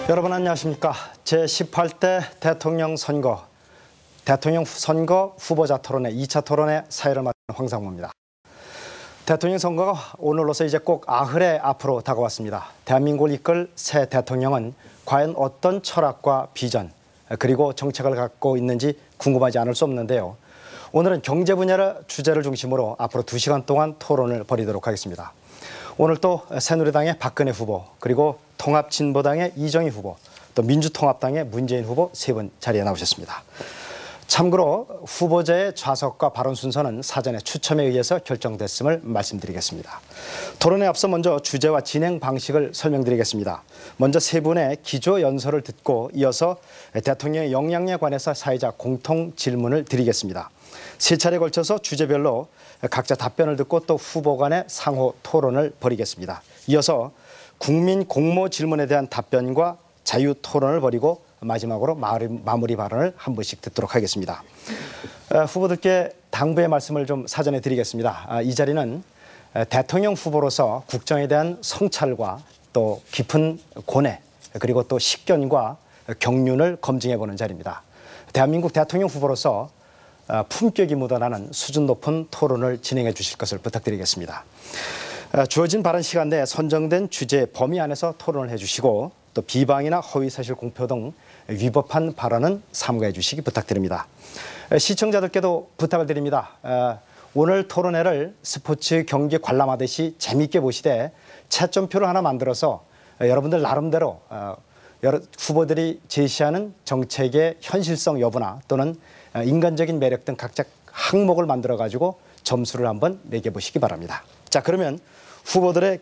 여러분 안녕하십니까. 제18대 대통령 선거 후보자 토론회 2차 토론회 사회를 맡은 황상무입니다. 대통령 선거가 오늘로서 이제 꼭 90회 앞으로 다가왔습니다. 대한민국을 이끌 새 대통령은 과연 어떤 철학과 비전 그리고 정책을 갖고 있는지 궁금하지 않을 수 없는데요. 오늘은 경제 분야를 주제를 중심으로 앞으로 2시간 동안 토론을 벌이도록 하겠습니다. 오늘 또 새누리당의 박근혜 후보, 그리고 통합진보당의 이정희 후보, 또 민주통합당의 문재인 후보 세 분 자리에 나오셨습니다. 참고로 후보자의 좌석과 발언 순서는 사전에 추첨에 의해서 결정됐음을 말씀드리겠습니다. 토론에 앞서 먼저 주제와 진행 방식을 설명드리겠습니다. 먼저 세 분의 기조 연설을 듣고 이어서 대통령의 역량에 관해서 사회자 공통 질문을 드리겠습니다. 세 차례에 걸쳐서 주제별로 각자 답변을 듣고 또 후보 간의 상호 토론을 벌이겠습니다. 이어서 국민 공모 질문에 대한 답변과 자유 토론을 벌이고 마지막으로 마무리 발언을 한 분씩 듣도록 하겠습니다. 후보들께 당부의 말씀을 좀 사전에 드리겠습니다. 이 자리는 대통령 후보로서 국정에 대한 성찰과 또 깊은 고뇌 그리고 또 식견과 경륜을 검증해보는 자리입니다. 대한민국 대통령 후보로서 품격이 묻어나는 수준 높은 토론을 진행해 주실 것을 부탁드리겠습니다. 주어진 발언 시간 내에 선정된 주제 범위 안에서 토론을 해주시고 또 비방이나 허위사실 공표 등 위법한 발언은 삼가해 주시기 부탁드립니다. 시청자들께도 부탁을 드립니다. 오늘 토론회를 스포츠 경기 관람하듯이 재미있게 보시되 채점표를 하나 만들어서 여러분들 나름대로 후보들이 제시하는 정책의 현실성 여부나 또는 인간적인 매력 등 각자 항목을 만들어 가지고 점수를 한번 매겨보시기 바랍니다. 자, 그러면 후보들의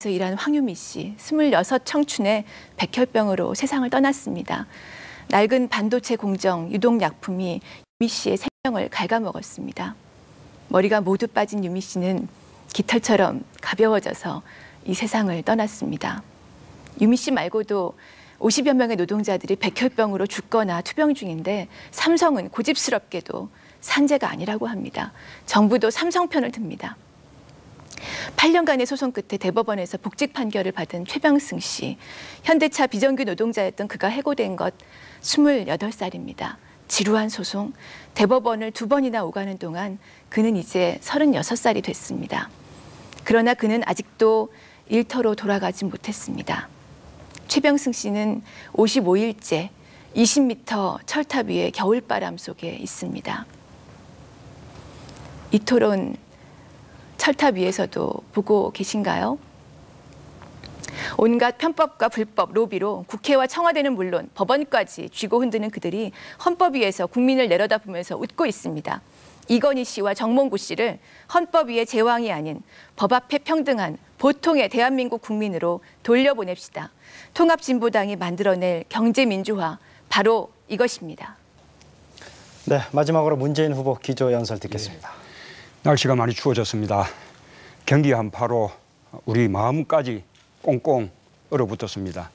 일한 황유미 씨, 26 청춘의 백혈병으로 세상을 떠났습니다. 낡은 반도체 공정, 유독약품이 유미 씨의 생명을 갉아먹었습니다. 머리가 모두 빠진 유미 씨는 깃털처럼 가벼워져서 이 세상을 떠났습니다. 유미 씨 말고도 50여 명의 노동자들이 백혈병으로 죽거나 투병 중인데 삼성은 고집스럽게도 산재가 아니라고 합니다. 정부도 삼성 편을 듭니다. 8년간의 소송 끝에 대법원에서 복직 판결을 받은 최병승 씨. 현대차 비정규 노동자였던 그가 해고된 것 28살입니다. 지루한 소송, 대법원을 2번이나 오가는 동안 그는 이제 36살이 됐습니다. 그러나 그는 아직도 일터로 돌아가지 못했습니다. 최병승 씨는 55일째 20m 철탑 위에 겨울바람 속에 있습니다. 이 토론 철탑 위에서도 보고 계신가요? 온갖 편법과 불법, 로비로 국회와 청와대는 물론 법원까지 쥐고 흔드는 그들이 헌법 위에서 국민을 내려다보면서 웃고 있습니다. 이건희 씨와 정몽구 씨를 헌법 위의 제왕이 아닌 법 앞에 평등한 보통의 대한민국 국민으로 돌려보냅시다. 통합진보당이 만들어낼 경제민주화, 바로 이것입니다. 네, 마지막으로 문재인 후보 기조연설 듣겠습니다. 날씨가 많이 추워졌습니다. 경기 한파로 우리 마음까지 꽁꽁 얼어붙었습니다.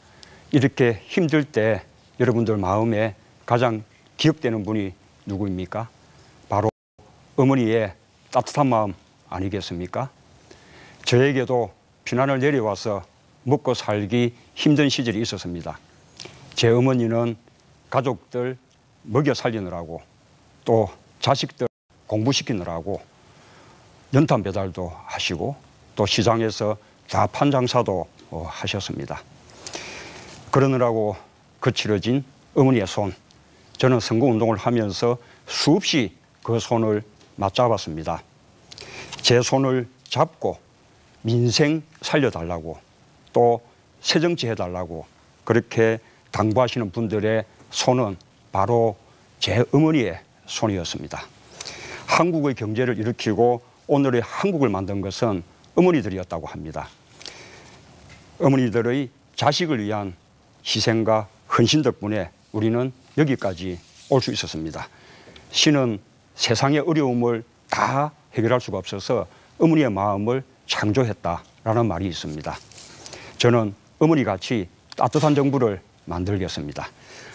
이렇게 힘들 때 여러분들 마음에 가장 기억되는 분이 누구입니까? 바로 어머니의 따뜻한 마음 아니겠습니까? 저에게도 피난을 내려와서 먹고 살기 힘든 시절이 있었습니다. 제 어머니는 가족들 먹여 살리느라고 또 자식들 공부시키느라고 연탄 배달도 하시고 또 시장에서 좌판 장사도 하셨습니다. 그러느라고 거칠어진 어머니의 손, 저는 선거운동을 하면서 수없이 그 손을 맞잡았습니다. 제 손을 잡고 민생 살려달라고 또 새정치 해달라고 그렇게 당부하시는 분들의 손은 바로 제 어머니의 손이었습니다. 한국의 경제를 일으키고 오늘의 한국을 만든 것은 어머니들이었다고 합니다. 어머니들의 자식을 위한 희생과 헌신 덕분에 우리는 여기까지 올 수 있었습니다. 신은 세상의 어려움을 다 해결할 수가 없어서 어머니의 마음을 창조했다라는 말이 있습니다. 저는 어머니같이 따뜻한 정부를 만들겠습니다.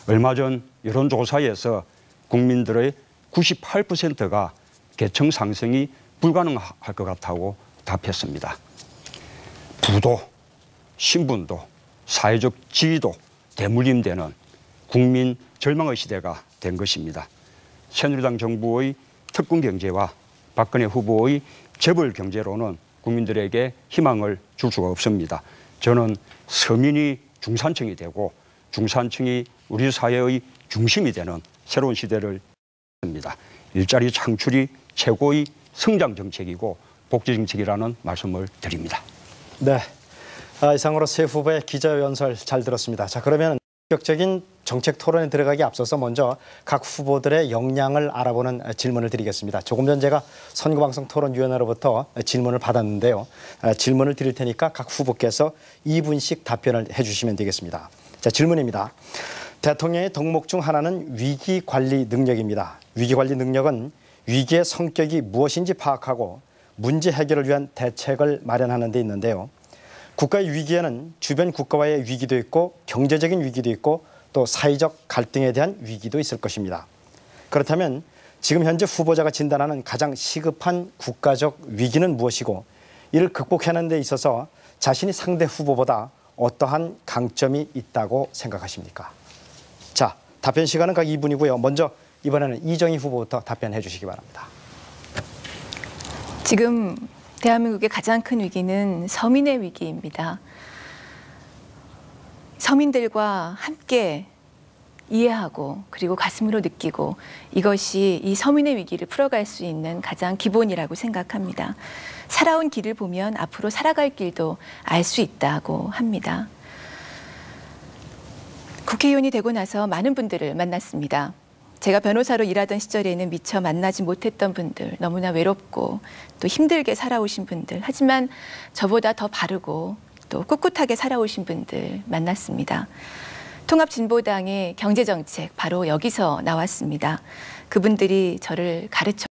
얼마 전 여론조사에서 국민들의 98%가 계층 상승이 불가능할 것 같다고 답했습니다. 부도, 신분도, 사회적 지위도 대물림되는 국민 절망의 시대가 된 것입니다. 새누리당 정부의 특권 경제와 박근혜 후보의 재벌 경제로는 국민들에게 희망을 줄 수가 없습니다. 저는 서민이 중산층이 되고 중산층이 우리 사회의 중심이 되는 새로운 시대를 합니다. 일자리 창출이 최고의 성장 정책이고 복지 정책이라는 말씀을 드립니다. 네, 이상으로 세 후보의 기자연설 잘 들었습니다. 자, 그러면 본격적인 정책 토론에 들어가기 앞서서 먼저 각 후보들의 역량을 알아보는 질문을 드리겠습니다. 조금 전 제가 선거방송토론위원회로부터 질문을 받았는데요. 질문을 드릴 테니까 각 후보께서 2분씩 답변을 해주시면 되겠습니다. 자, 질문입니다. 대통령의 덕목 중 하나는 위기관리 능력입니다. 위기관리 능력은 위기의 성격이 무엇인지 파악하고 문제 해결을 위한 대책을 마련하는 데 있는데요. 국가의 위기에는 주변 국가와의 위기도 있고 경제적인 위기도 있고 또 사회적 갈등에 대한 위기도 있을 것입니다. 그렇다면 지금 현재 후보자가 진단하는 가장 시급한 국가적 위기는 무엇이고 이를 극복하는 데 있어서 자신이 상대 후보보다 어떠한 강점이 있다고 생각하십니까? 자, 답변 시간은 각 2분이고요. 먼저 이번에는 이정희 후보부터 답변해 주시기 바랍니다. 지금 대한민국의 가장 큰 위기는 서민의 위기입니다. 서민들과 함께 이해하고 그리고 가슴으로 느끼고 이것이 이 서민의 위기를 풀어갈 수 있는 가장 기본이라고 생각합니다. 살아온 길을 보면 앞으로 살아갈 길도 알 수 있다고 합니다. 국회의원이 되고 나서 많은 분들을 만났습니다. 제가 변호사로 일하던 시절에는 미처 만나지 못했던 분들, 너무나 외롭고 또 힘들게 살아오신 분들, 하지만 저보다 더 바르고 또 꿋꿋하게 살아오신 분들 만났습니다. 통합진보당의 경제정책 바로 여기서 나왔습니다. 그분들이 저를 가르쳐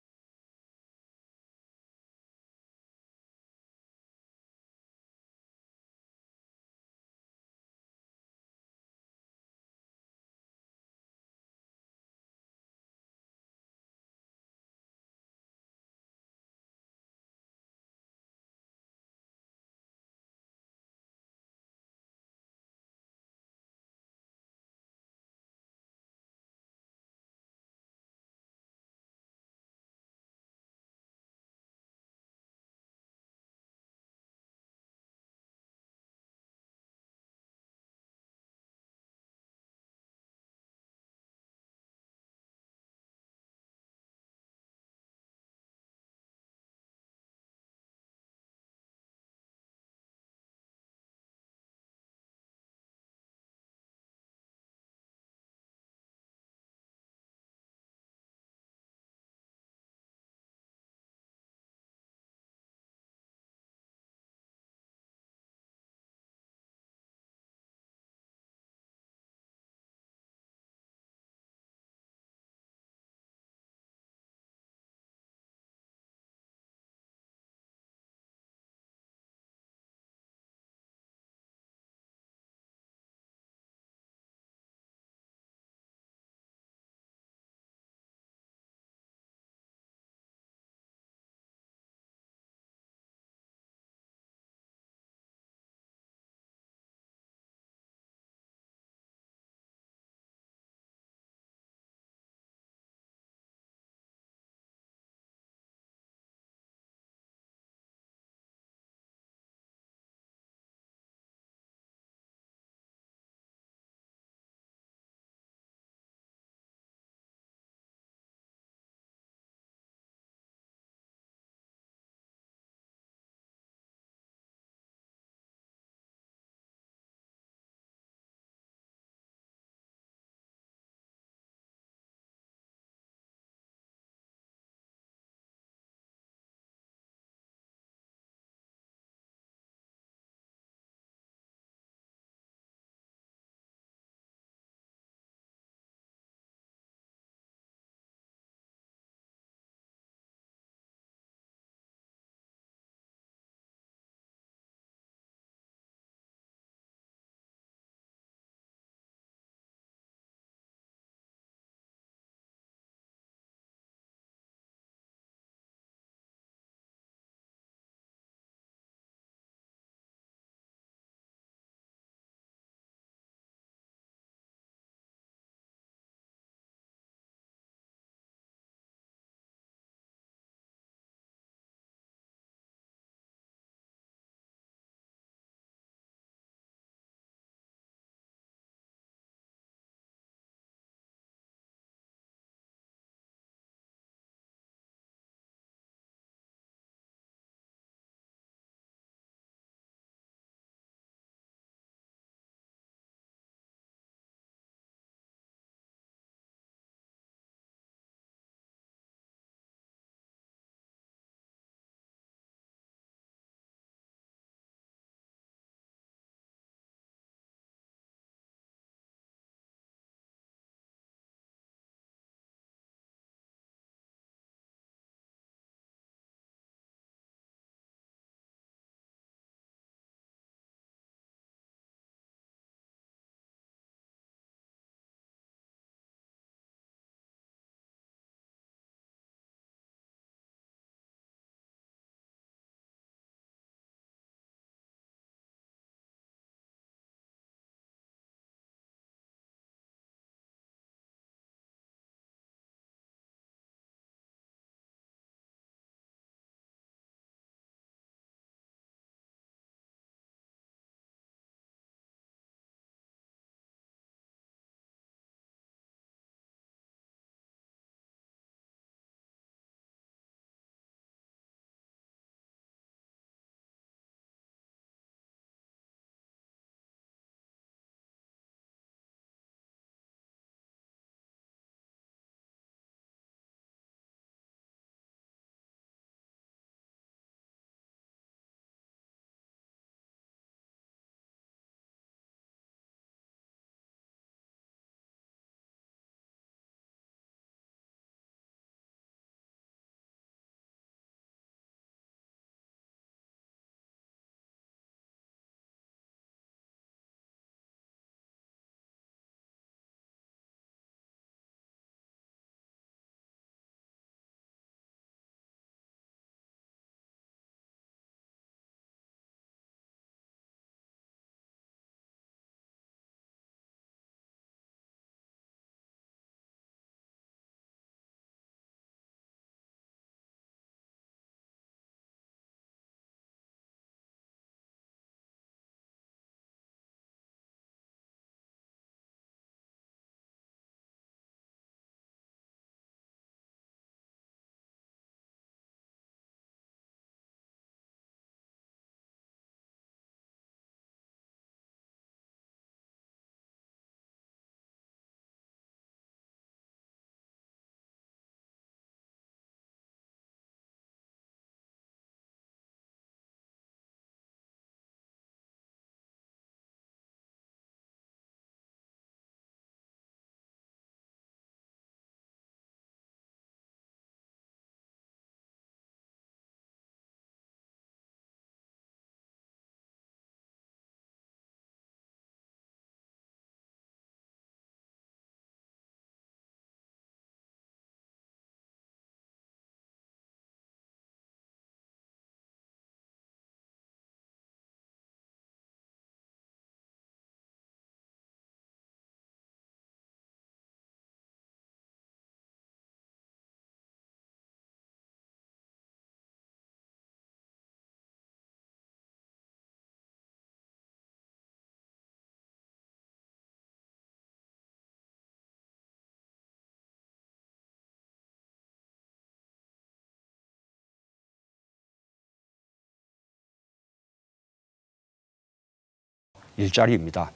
일자리입니다.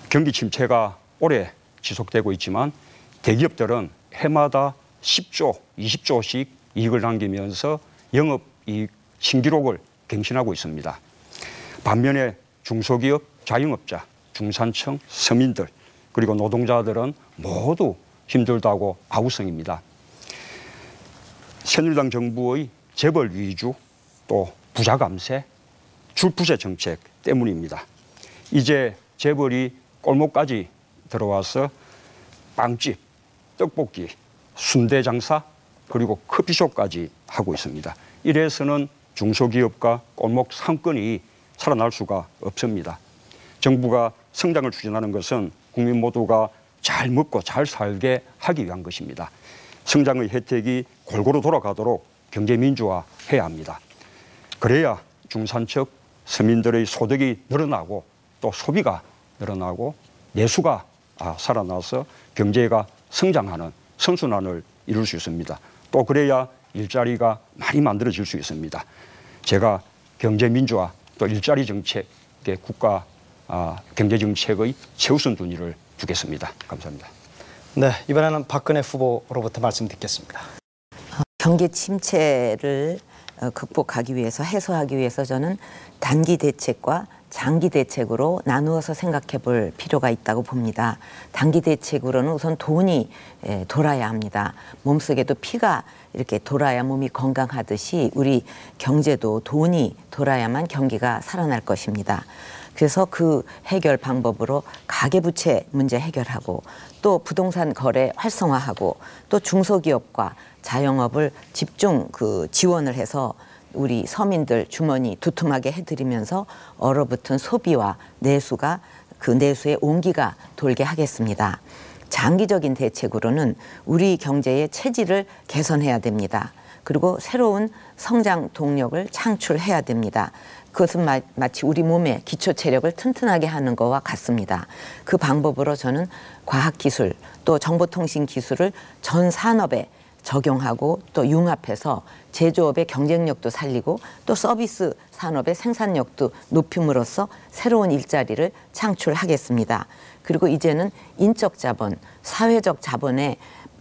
경기 침체가 오래 지속되고 있지만 대기업들은 해마다 10조, 20조씩 이익을 남기면서 영업이익 신기록을 갱신하고 있습니다. 반면에 중소기업, 자영업자, 중산층, 서민들 그리고 노동자들은 모두 힘들다고 아우성입니다. 새누리당 정부의 재벌 위주 또 부자 감세, 줄부세 정책 때문입니다. 이제 재벌이 골목까지 들어와서 빵집, 떡볶이, 순대 장사 그리고 커피숍까지 하고 있습니다. 이래서는 중소기업과 골목 상권이 살아날 수가 없습니다. 정부가 성장을 추진하는 것은 국민 모두가 잘 먹고 잘 살게 하기 위한 것입니다. 성장의 혜택이 골고루 돌아가도록 경제 민주화해야 합니다. 그래야 중산층 서민들의 소득이 늘어나고 또 소비가 늘어나고 내수가 살아나서 경제가 성장하는 선순환을 이룰 수 있습니다. 또 그래야 일자리가 많이 만들어질 수 있습니다. 제가 경제 민주화 또 일자리 정책에 국가 경제 정책의 최우선 순위를 두겠습니다. 감사합니다. 네, 이번에는 박근혜 후보로부터 말씀 듣겠습니다. 경기 침체를 극복하기 위해서 해소하기 위해서 저는 단기 대책과 장기 대책으로 나누어서 생각해 볼 필요가 있다고 봅니다. 단기 대책으로는 우선 돈이 돌아야 합니다. 몸속에도 피가 이렇게 돌아야 몸이 건강하듯이 우리 경제도 돈이 돌아야만 경기가 살아날 것입니다. 그래서 그 해결 방법으로 가계부채 문제 해결하고 또 부동산 거래 활성화하고 또 중소기업과 자영업을 집중 지원을 해서 우리 서민들 주머니 두툼하게 해드리면서 얼어붙은 소비와 내수가 그 내수의 온기가 돌게 하겠습니다. 장기적인 대책으로는 우리 경제의 체질을 개선해야 됩니다. 그리고 새로운 성장 동력을 창출해야 됩니다. 그것은 마치 우리 몸의 기초 체력을 튼튼하게 하는 것과 같습니다. 그 방법으로 저는 과학기술 또 정보통신기술을 전 산업에 적용하고 또 융합해서 제조업의 경쟁력도 살리고 또 서비스 산업의 생산력도 높임으로써 새로운 일자리를 창출하겠습니다. 그리고 이제는 인적 자본, 사회적 자본에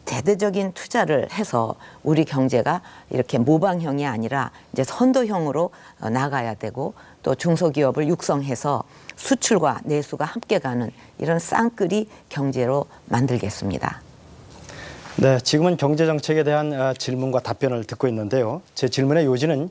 대대적인 투자를 해서 우리 경제가 이렇게 모방형이 아니라 이제 선도형으로 나가야 되고 또 중소기업을 육성해서 수출과 내수가 함께 가는 이런 쌍끌이 경제로 만들겠습니다. 네, 지금은 경제정책에 대한 질문과 답변을 듣고 있는데요. 제 질문의 요지는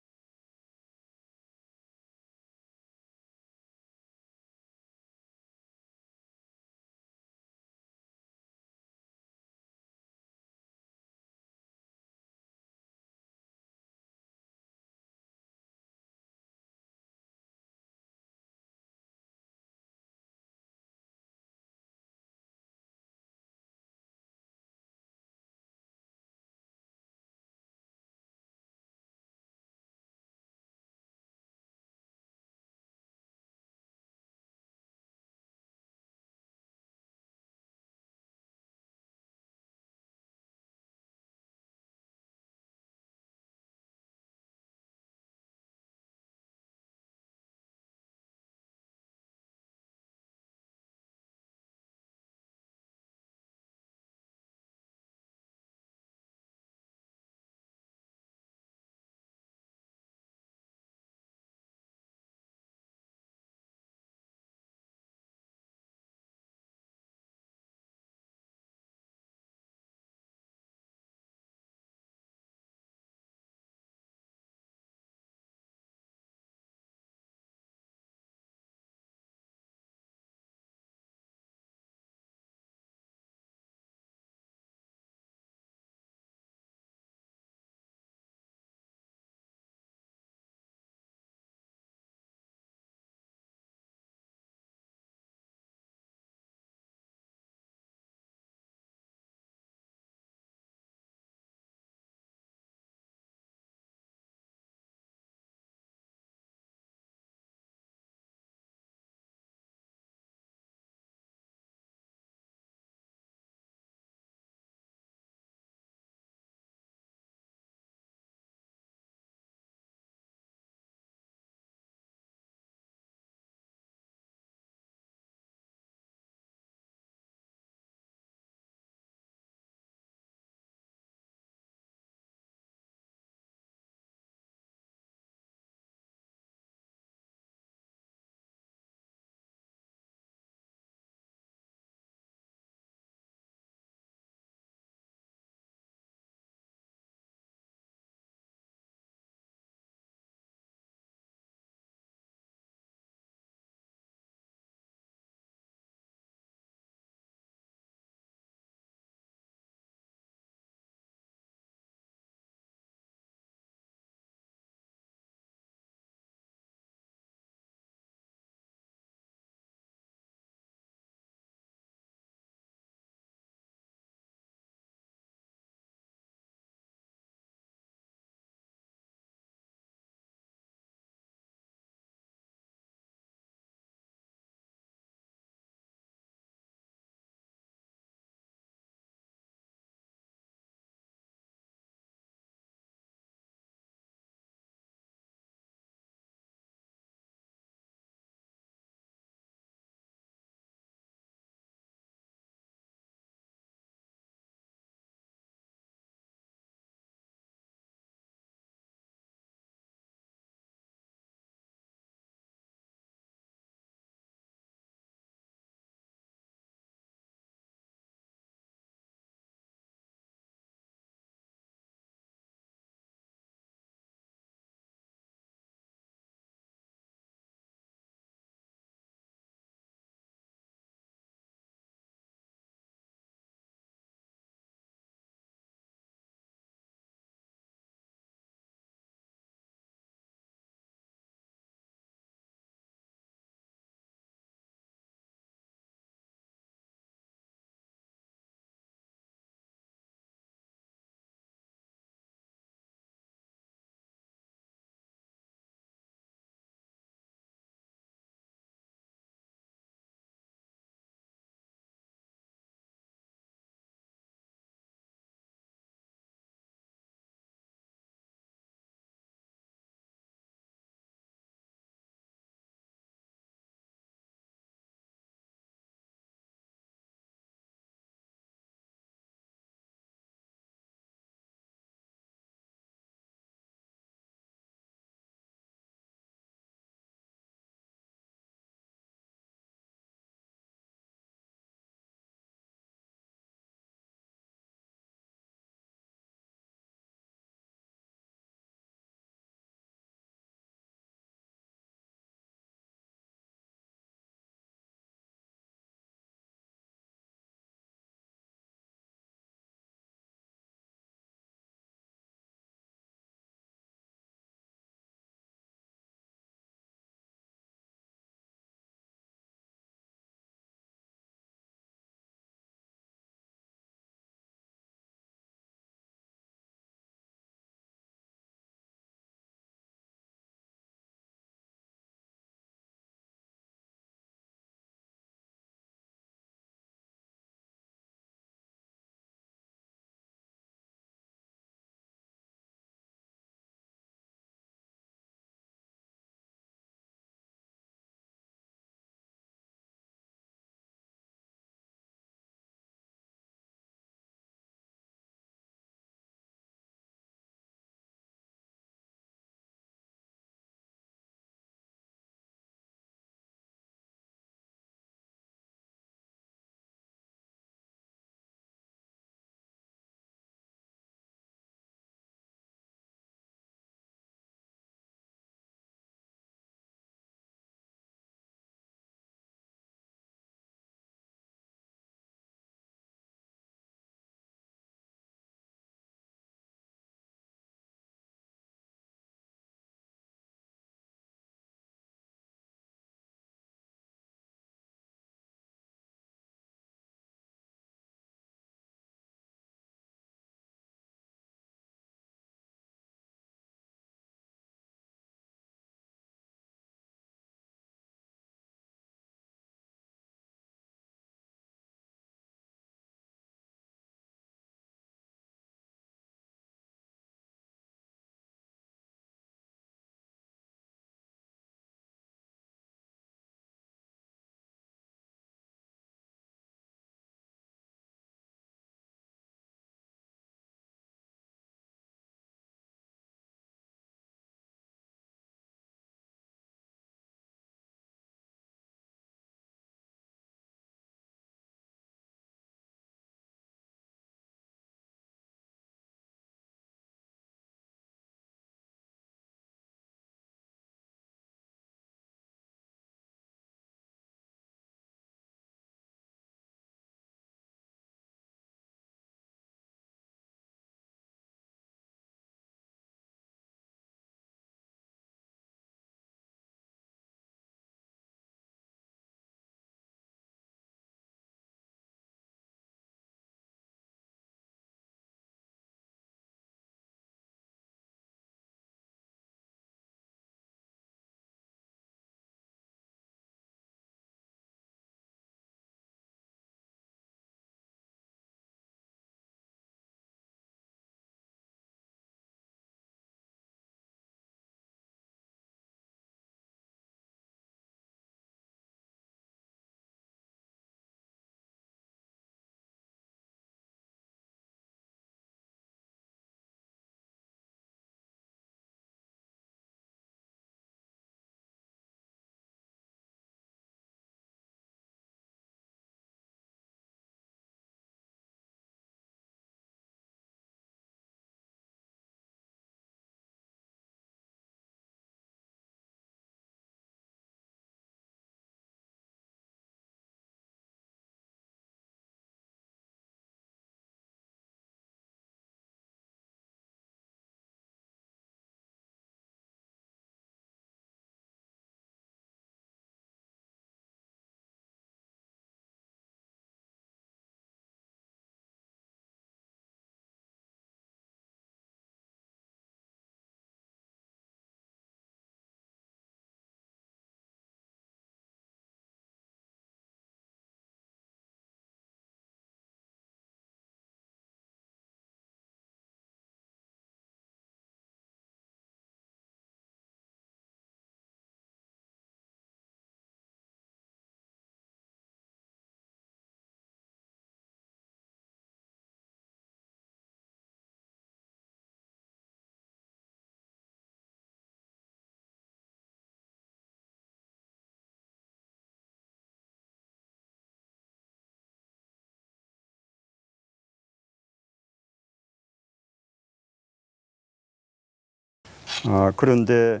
그런데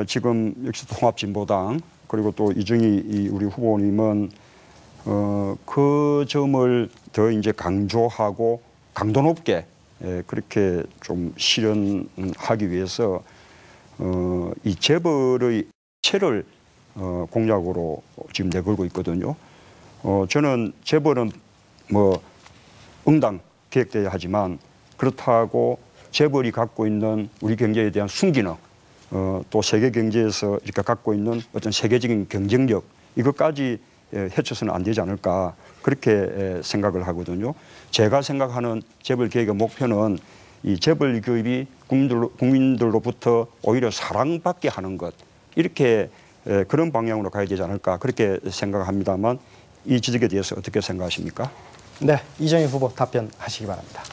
지금 역시 통합진보당 그리고 또 이정희 우리 후보님은 그 점을 더 이제 강조하고 강도 높게 그렇게 좀 실현하기 위해서 이 재벌의 체를 공약으로 지금 내걸고 있거든요. 저는 재벌은 뭐 응당 계획돼야 하지만 그렇다고 재벌이 갖고 있는 우리 경제에 대한 순기능, 또 세계 경제에서 이렇게 갖고 있는 어떤 세계적인 경쟁력 이것까지 해쳐서는 안 되지 않을까 그렇게 생각을 하거든요. 제가 생각하는 재벌 개혁의 목표는 이 재벌 기업이 국민들로부터 오히려 사랑받게 하는 것 이렇게 그런 방향으로 가야 되지 않을까 그렇게 생각합니다만 이 지적에 대해서 어떻게 생각하십니까? 네, 이정희 후보 답변하시기 바랍니다.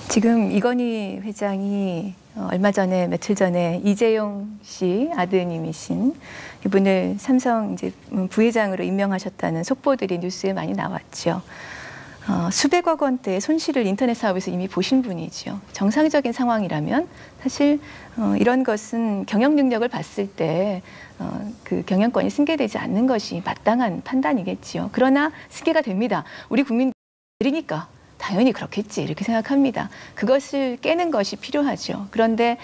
지금 이건희 회장이 얼마 전에 며칠 전에 이재용 씨 아드님이신 이분을 삼성 이제 부회장으로 임명하셨다는 속보들이 뉴스에 많이 나왔죠. 수백억 원대의 손실을 인터넷 사업에서 이미 보신 분이죠. 정상적인 상황이라면 사실 이런 것은 경영 능력을 봤을 때 그 경영권이 승계되지 않는 것이 마땅한 판단이겠지요. 그러나 승계가 됩니다. 우리 국민들이니까 당연히 그렇겠지 이렇게 생각합니다. 그것을 깨는 것이 필요하죠. 그런데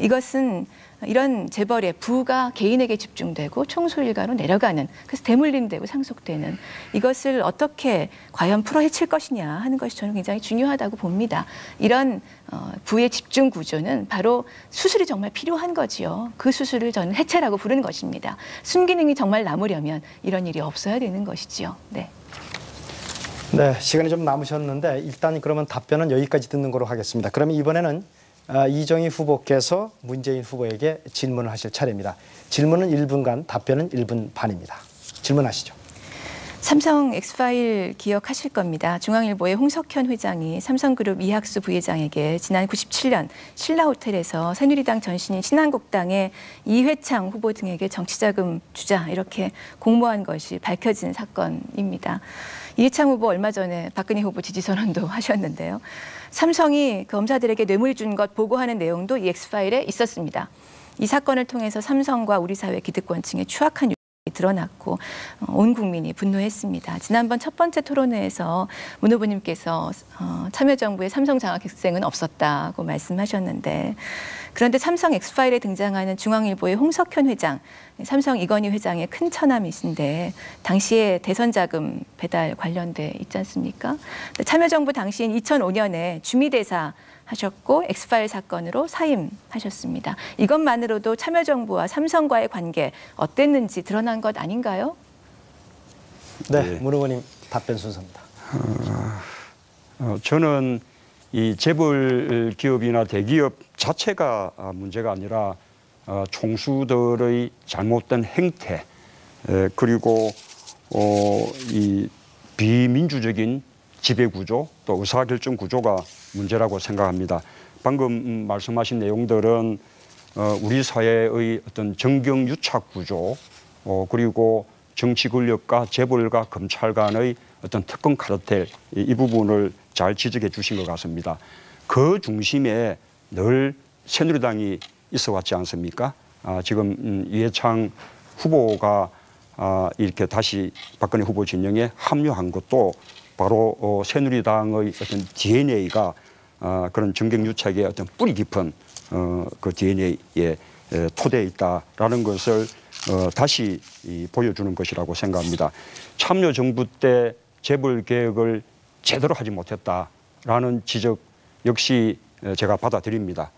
이것은 이런 재벌의 부가 개인에게 집중되고 총수일가로 내려가는 그래서 대물림되고 상속되는 이것을 어떻게 과연 풀어헤칠 것이냐 하는 것이 저는 굉장히 중요하다고 봅니다. 이런 부의 집중 구조는 바로 수술이 정말 필요한 거지요. 그 수술을 저는 해체라고 부르는 것입니다. 순기능이 정말 남으려면 이런 일이 없어야 되는 것이지요. 네. 네, 시간이 좀 남으셨는데 일단 그러면 답변은 여기까지 듣는 거로 하겠습니다. 그러면 이번에는 이정희 후보께서 문재인 후보에게 질문을 하실 차례입니다. 질문은 1분간, 답변은 1분 반입니다. 질문하시죠. 삼성 엑스파일 기억하실 겁니다. 중앙일보의 홍석현 회장이 삼성그룹 이학수 부회장에게 지난 97년 신라호텔에서 새누리당 전신인 신한국당의 이회창 후보 등에게 정치자금 주자 이렇게 공모한 것이 밝혀진 사건입니다. 이회창 후보 얼마 전에 박근혜 후보 지지선언도 하셨는데요. 삼성이 검사들에게 뇌물 준 것 보고하는 내용도 이 엑스파일에 있었습니다. 이 사건을 통해서 삼성과 우리 사회 기득권층의 추악한 드러났고 온 국민이 분노했습니다. 지난번 첫 번째 토론회에서 문 후보님께서 참여정부의 삼성 장학생은 없었다고 말씀하셨는데 그런데 삼성 엑스파일에 등장하는 중앙일보의 홍석현 회장, 삼성 이건희 회장의 큰 처남이신데 당시에 대선 자금 배달 관련돼 있지 않습니까? 참여정부 당시인 2005년에 주미대사 하셨고 엑스파일 사건으로 사임하셨습니다. 이것만으로도 참여정부와 삼성과의 관계 어땠는지 드러난 것 아닌가요? 네, 문 후보님 답변 순서입니다. 저는 이 재벌 기업이나 대기업 자체가 문제가 아니라 총수들의 잘못된 행태 그리고 이 비민주적인 지배구조 또 의사결정 구조가 문제라고 생각합니다. 방금 말씀하신 내용들은 우리 사회의 어떤 정경유착 구조 그리고 정치 권력과 재벌과 검찰 간의 어떤 특권 카르텔 이 부분을 잘 지적해 주신 것 같습니다. 그 중심에 늘 새누리당이 있어 왔지 않습니까? 지금 이해창 후보가 이렇게 다시 박근혜 후보 진영에 합류한 것도 바로 새누리당의 어떤 DNA가 그런 정경유착의 어떤 뿌리 깊은 그 DNA에 토대에 있다라는 것을 다시 보여주는 것이라고 생각합니다. 참여정부 때 재벌 개혁을 제대로 하지 못했다라는 지적 역시 제가 받아들입니다.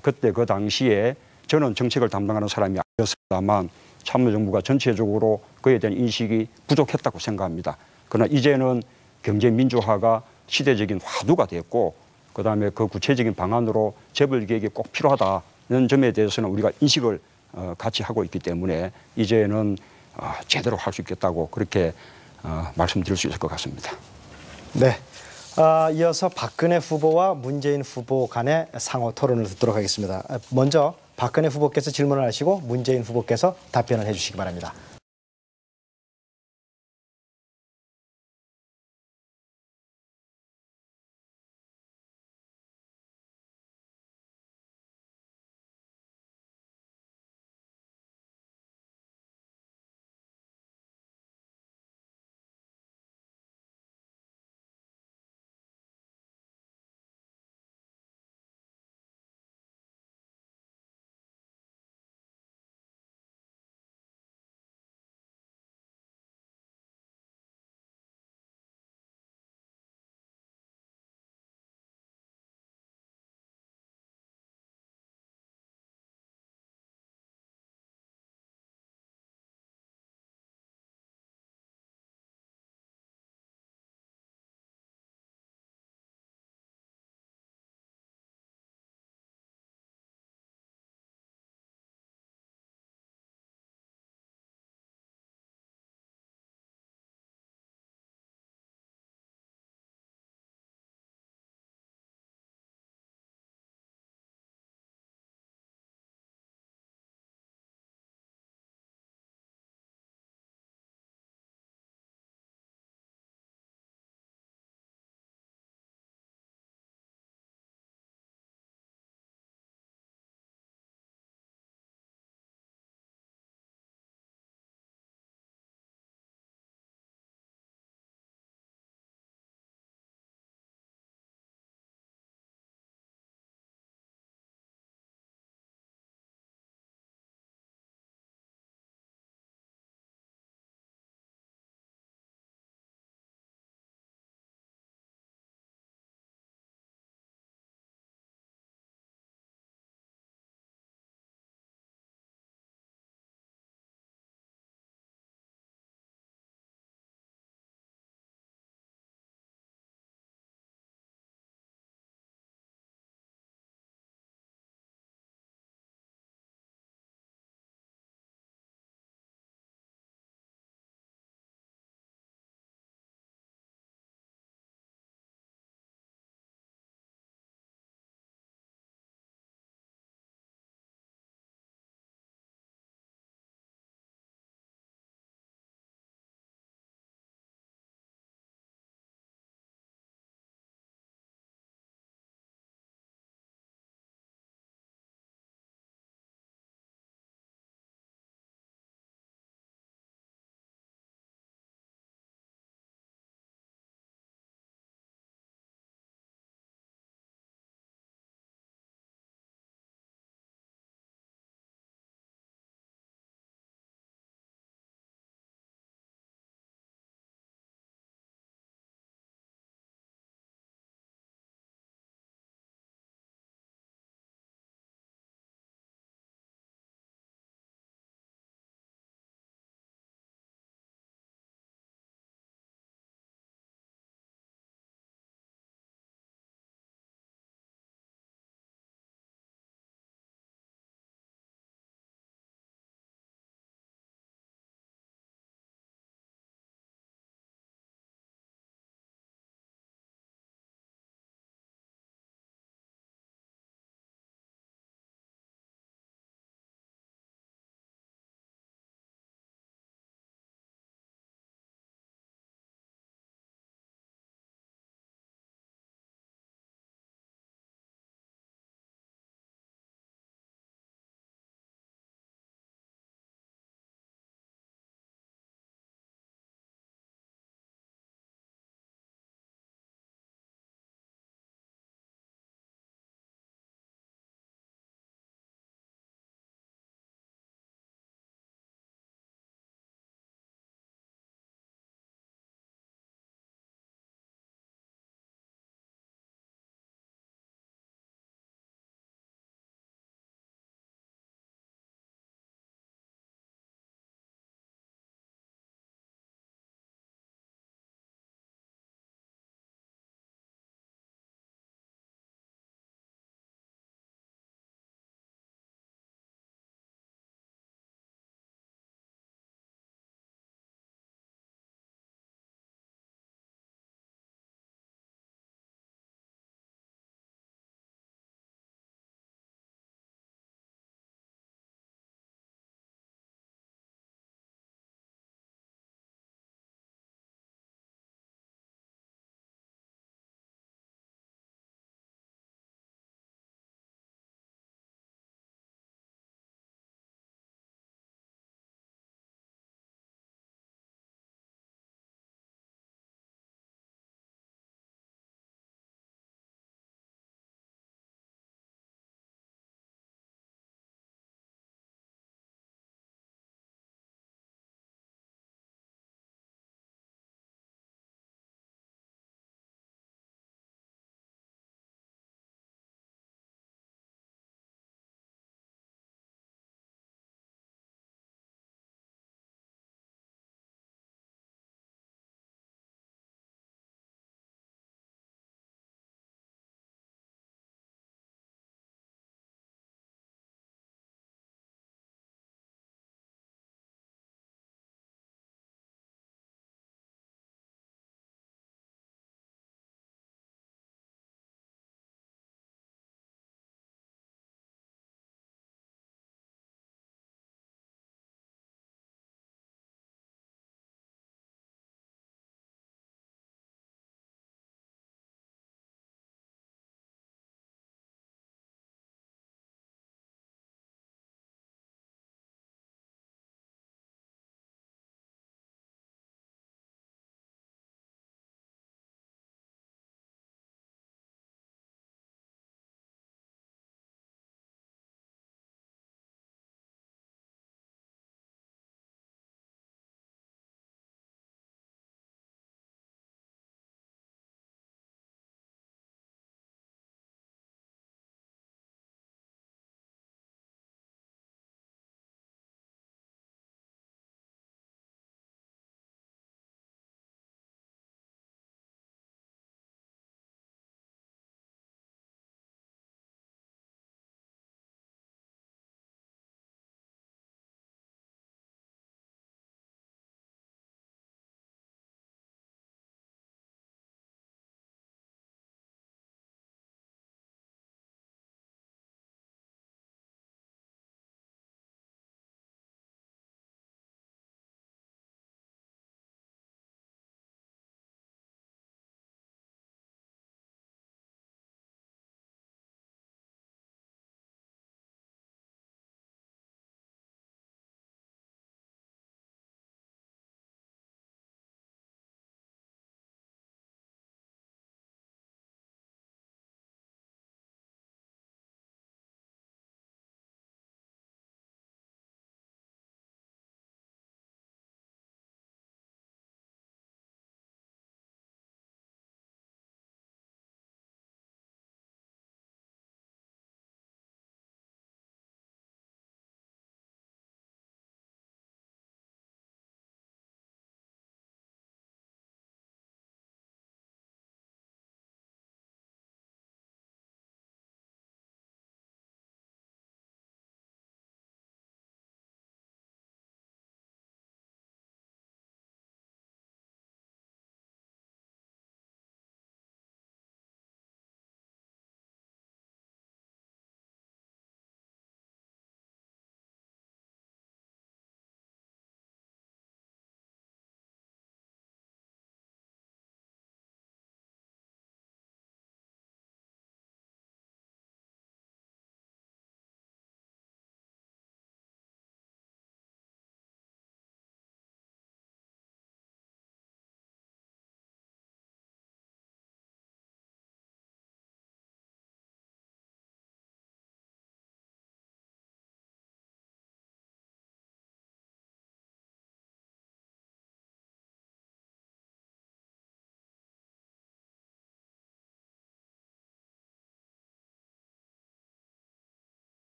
그때 그 당시에 저는 정책을 담당하는 사람이 아니었습니다만 참여정부가 전체적으로 그에 대한 인식이 부족했다고 생각합니다. 그러나 이제는 경제민주화가 시대적인 화두가 됐고 그다음에 그 구체적인 방안으로 재벌 개혁이 꼭 필요하다는 점에 대해서는 우리가 인식을 같이 하고 있기 때문에 이제는 제대로 할 수 있겠다고 그렇게 말씀드릴 수 있을 것 같습니다. 네, 이어서 박근혜 후보와 문재인 후보 간의 상호 토론을 듣도록 하겠습니다. 먼저 박근혜 후보께서 질문을 하시고 문재인 후보께서 답변을 해주시기 바랍니다.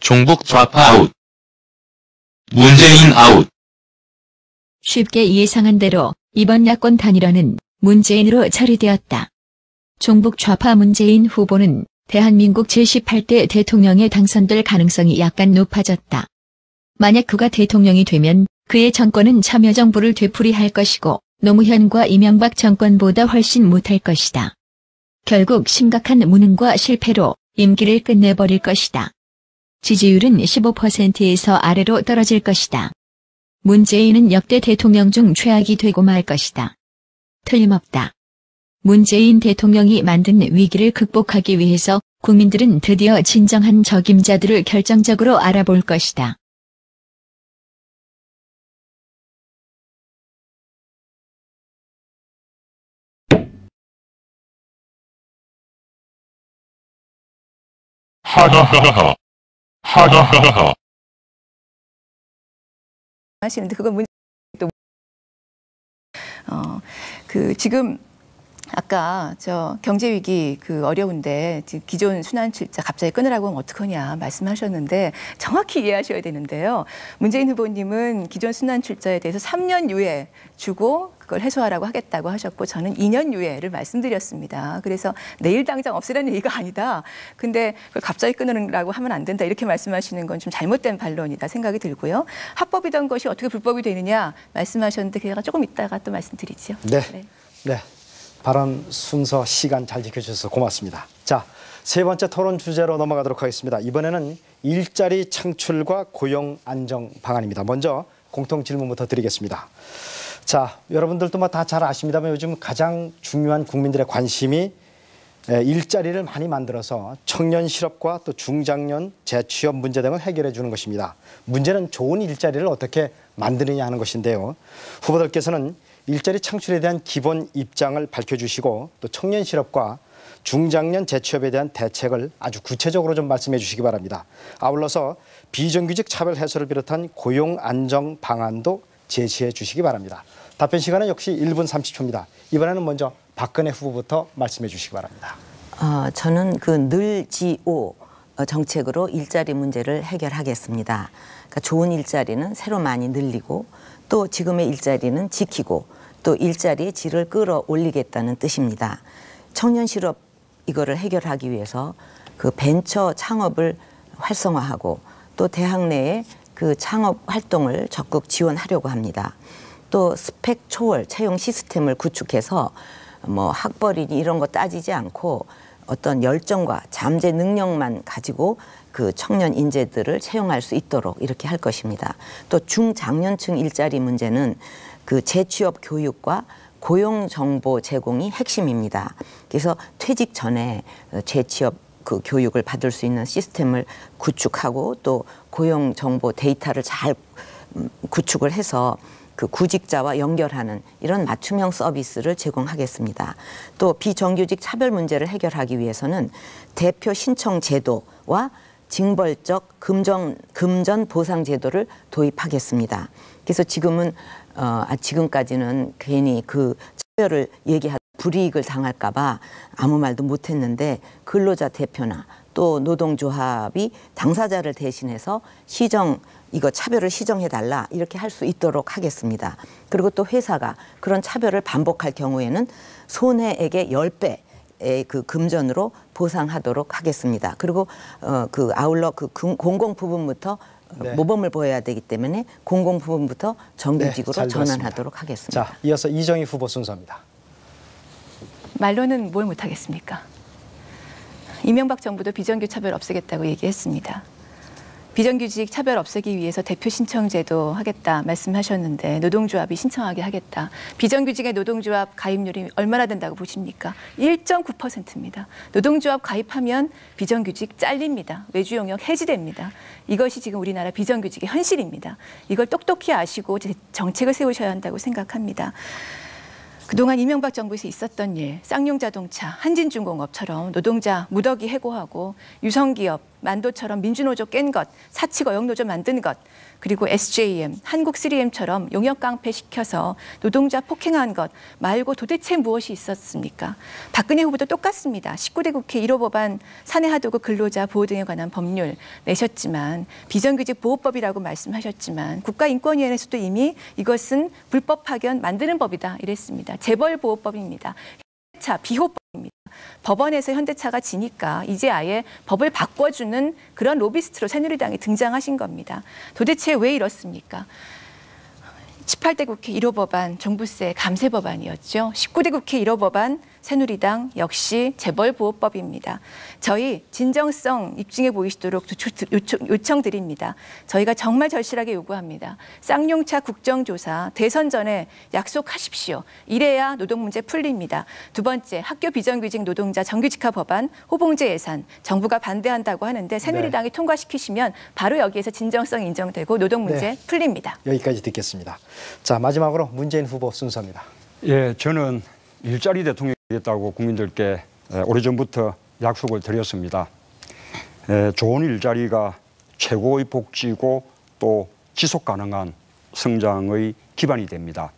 종북 좌파 아웃. 문재인 아웃. 쉽게 예상한 대로 이번 야권 단일화는 문재인으로 처리되었다. 종북 좌파 문재인 후보는 대한민국 제18대 대통령에 당선될 가능성이 약간 높아졌다. 만약 그가 대통령이 되면 그의 정권은 참여정부를 되풀이할 것이고 노무현과 이명박 정권보다 훨씬 못할 것이다. 결국 심각한 무능과 실패로 임기를 끝내버릴 것이다. 지지율은 15%에서 아래로 떨어질 것이다. 문재인은 역대 대통령 중 최악이 되고 말 것이다. 틀림없다. 문재인 대통령이 만든 위기를 극복하기 위해서 국민들은 드디어 진정한 적임자들을 결정적으로 알아볼 것이다. 하하하하. 하하하하. 하시는데 그건 문제 또 지금 아까 저 경제 위기 어려운데 기존 순환출자 갑자기 끊으라고 하면 어떡하냐 말씀하셨는데 정확히 이해하셔야 되는데요. 문재인 후보님은 기존 순환출자에 대해서 3년 유예 주고 그걸 해소하라고 하겠다고 하셨고 저는 2년 유예를 말씀드렸습니다. 그래서 내일 당장 없애라는 얘기가 아니다. 근데 그걸 갑자기 끊으라고 하면 안 된다. 이렇게 말씀하시는 건 좀 잘못된 반론이다 생각이 들고요. 합법이던 것이 어떻게 불법이 되느냐 말씀하셨는데 그가 조금 이따가 또 말씀드리죠. 네. 발언 순서 시간 잘 지켜주셔서 고맙습니다. 자, 세 번째 토론 주제로 넘어가도록 하겠습니다. 이번에는 일자리 창출과 고용 안정 방안입니다. 먼저 공통 질문부터 드리겠습니다. 자, 여러분들도 다 잘 아십니다만 요즘 가장 중요한 국민들의 관심이 일자리를 많이 만들어서 청년 실업과 또 중장년 재취업 문제 등을 해결해 주는 것입니다. 문제는 좋은 일자리를 어떻게 만드느냐 하는 것인데요. 후보들께서는 일자리 창출에 대한 기본 입장을 밝혀주시고 또 청년 실업과 중장년 재취업에 대한 대책을 아주 구체적으로 좀 말씀해 주시기 바랍니다. 아울러서 비정규직 차별 해소를 비롯한 고용 안정 방안도 제시해 주시기 바랍니다. 답변 시간은 역시 1분 30초입니다. 이번에는 먼저 박근혜 후보부터 말씀해 주시기 바랍니다. 저는 늘지오 정책으로 일자리 문제를 해결하겠습니다. 그러니까 좋은 일자리는 새로 많이 늘리고 또 지금의 일자리는 지키고 또 일자리의 질을 끌어올리겠다는 뜻입니다. 청년 실업 이거를 해결하기 위해서 벤처 창업을 활성화하고 또 대학 내에 창업 활동을 적극 지원하려고 합니다. 또 스펙 초월 채용 시스템을 구축해서 학벌이니 이런 거 따지지 않고 어떤 열정과 잠재 능력만 가지고 청년 인재들을 채용할 수 있도록 이렇게 할 것입니다. 또 중장년층 일자리 문제는 재취업 교육과 고용 정보 제공이 핵심입니다. 그래서 퇴직 전에 재취업 교육을 받을 수 있는 시스템을 구축하고 또 고용 정보 데이터를 잘 구축을 해서 구직자와 연결하는 이런 맞춤형 서비스를 제공하겠습니다. 또 비정규직 차별 문제를 해결하기 위해서는 대표 신청 제도와 징벌적 금전 보상 제도를 도입하겠습니다. 그래서 지금까지는 괜히 차별을 얘기하다 불이익을 당할까 봐 아무 말도 못했는데 근로자 대표나 또 노동조합이 당사자를 대신해서 이거 차별을 시정해달라 이렇게 할 수 있도록 하겠습니다. 그리고 또 회사가 그런 차별을 반복할 경우에는 손해액의 10배의 금전으로 보상하도록 하겠습니다. 그리고 아울러 공공 부분부터 모범을 보여야 되기 때문에 공공 부분부터 정규직으로 전환하도록 하겠습니다. 자, 이어서 이정희 후보 순서입니다. 말로는 뭘 못하겠습니까? 이명박 정부도 비정규 차별 없애겠다고 얘기했습니다. 비정규직 차별 없애기 위해서 대표 신청제도 하겠다 말씀하셨는데 노동조합이 신청하게 하겠다. 비정규직의 노동조합 가입률이 얼마나 된다고 보십니까? 1.9%입니다. 노동조합 가입하면 비정규직 잘립니다. 외주 용역 해지됩니다. 이것이 지금 우리나라 비정규직의 현실입니다. 이걸 똑똑히 아시고 정책을 세우셔야 한다고 생각합니다. 그동안 이명박 정부에서 있었던 일, 쌍용자동차, 한진중공업처럼 노동자 무더기 해고하고 유성기업, 만도처럼 민주노조 깬 것, 사측어용노조 만든 것, 그리고 SJM, 한국 3M처럼 용역 깡패시켜서 노동자 폭행한 것 말고 도대체 무엇이 있었습니까? 박근혜 후보도 똑같습니다. 19대 국회 1호 법안 사내 하도급 근로자 보호 등에 관한 법률 내셨지만 비정규직 보호법이라고 말씀하셨지만 국가인권위원회에서도 이미 이것은 불법 파견 만드는 법이다 이랬습니다. 재벌보호법입니다. 현대차 비호법입니다. 법원에서 현대차가 지니까 이제 아예 법을 바꿔주는 그런 로비스트로 새누리당이 등장하신 겁니다. 도대체 왜 이렇습니까? 18대 국회 1호 법안 종부세 감세 법안이었죠. 19대 국회 1호 법안 새누리당 역시 재벌보호법입니다. 저희 진정성 입증해 보이시도록 요청드립니다. 저희가 정말 절실하게 요구합니다. 쌍용차 국정조사 대선 전에 약속하십시오. 이래야 노동 문제 풀립니다. 두 번째, 학교 비정규직 노동자 정규직화 법안 호봉제 예산 정부가 반대한다고 하는데 새누리당이 통과시키시면 바로 여기에서 진정성 인정되고 노동 문제 풀립니다. 여기까지 듣겠습니다. 자, 마지막으로 문재인 후보 순서입니다. 예, 저는 일자리 대통령이 되겠다고 국민들께 오래전부터 약속을 드렸습니다. 좋은 일자리가 최고의 복지고 또 지속 가능한 성장의 기반이 됩니다.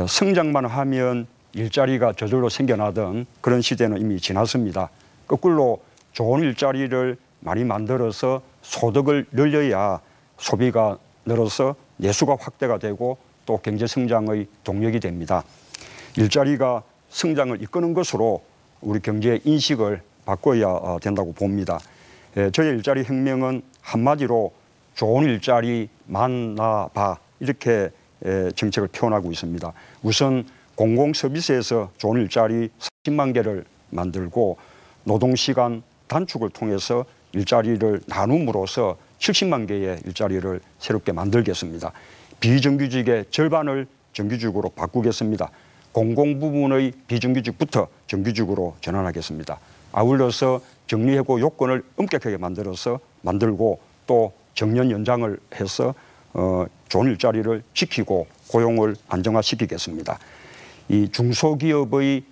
성장만 하면 일자리가 저절로 생겨나던 그런 시대는 이미 지났습니다. 거꾸로 좋은 일자리를 많이 만들어서 소득을 늘려야 소비가 늘어서 내수가 확대가 되고 또 경제 성장의 동력이 됩니다. 일자리가 성장을 이끄는 것으로 우리 경제 인식을 바꿔야 된다고 봅니다. 저의 일자리 혁명은 한마디로 좋은 일자리 만나봐 이렇게 정책을 표현하고 있습니다. 우선 공공 서비스에서 좋은 일자리 30만 개를 만들고 노동시간 단축을 통해서 일자리를 나눔으로써 70만 개의 일자리를 새롭게 만들겠습니다. 비정규직의 절반을 정규직으로 바꾸겠습니다. 공공 부문의 비정규직부터 정규직으로 전환하겠습니다. 아울러서 정리해고 요건을 엄격하게 만들고 또 정년 연장을 해서 좋은 일자리를 지키고 고용을 안정화시키겠습니다. 이 중소기업이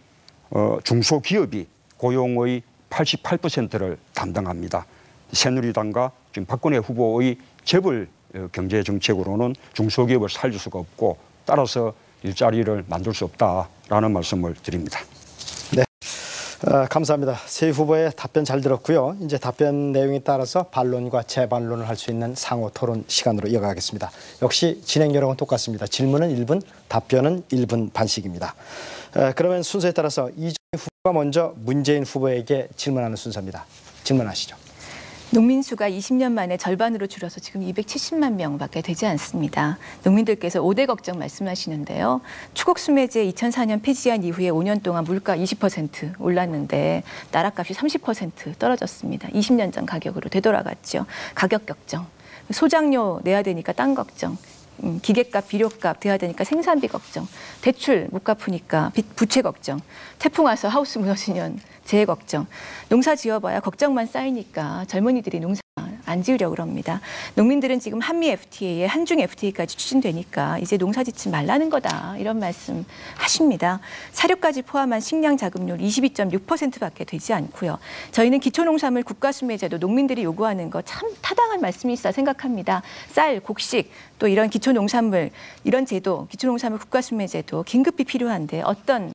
고용의 88%를 담당합니다. 새누리당과 지금 박근혜 후보의 재벌 경제 정책으로는 중소기업을 살릴 수가 없고 따라서 일자리를 만들 수 없다라는 말씀을 드립니다. 네, 감사합니다. 세 후보의 답변 잘 들었고요. 이제 답변 내용에 따라서 반론과 재반론을 할 수 있는 상호 토론 시간으로 이어가겠습니다. 역시 진행 요령은 똑같습니다. 질문은 1분, 답변은 1분 반씩입니다. 그러면 순서에 따라서 이정희 후보가 먼저 문재인 후보에게 질문하는 순서입니다. 질문하시죠. 농민 수가 20년 만에 절반으로 줄어서 지금 270만 명밖에 되지 않습니다. 농민들께서 5대 걱정 말씀하시는데요. 추곡수매제 2004년 폐지한 이후에 5년 동안 물가 20% 올랐는데 나라값이 30% 떨어졌습니다. 20년 전 가격으로 되돌아갔죠. 가격 걱정, 소장료 내야 되니까 땅 걱정, 기계값, 비료값 돼야 되니까 생산비 걱정, 대출 못 갚으니까 부채 걱정, 태풍 와서 하우스 무너지면 재해 걱정, 농사 지어봐야 걱정만 쌓이니까 젊은이들이 농사 안 지으려고 그럽니다. 농민들은 지금 한미 FTA에 한중 FTA까지 추진되니까 이제 농사 짓지 말라는 거다 이런 말씀 하십니다. 사료까지 포함한 식량 자급률 22.6%밖에 되지 않고요. 저희는 기초농산물 국가수매제도 농민들이 요구하는 거 참 타당한 말씀이시다 생각합니다. 쌀, 곡식 또 이런 기초농산물 이런 제도, 기초농산물 국가수매제도 긴급히 필요한데 어떤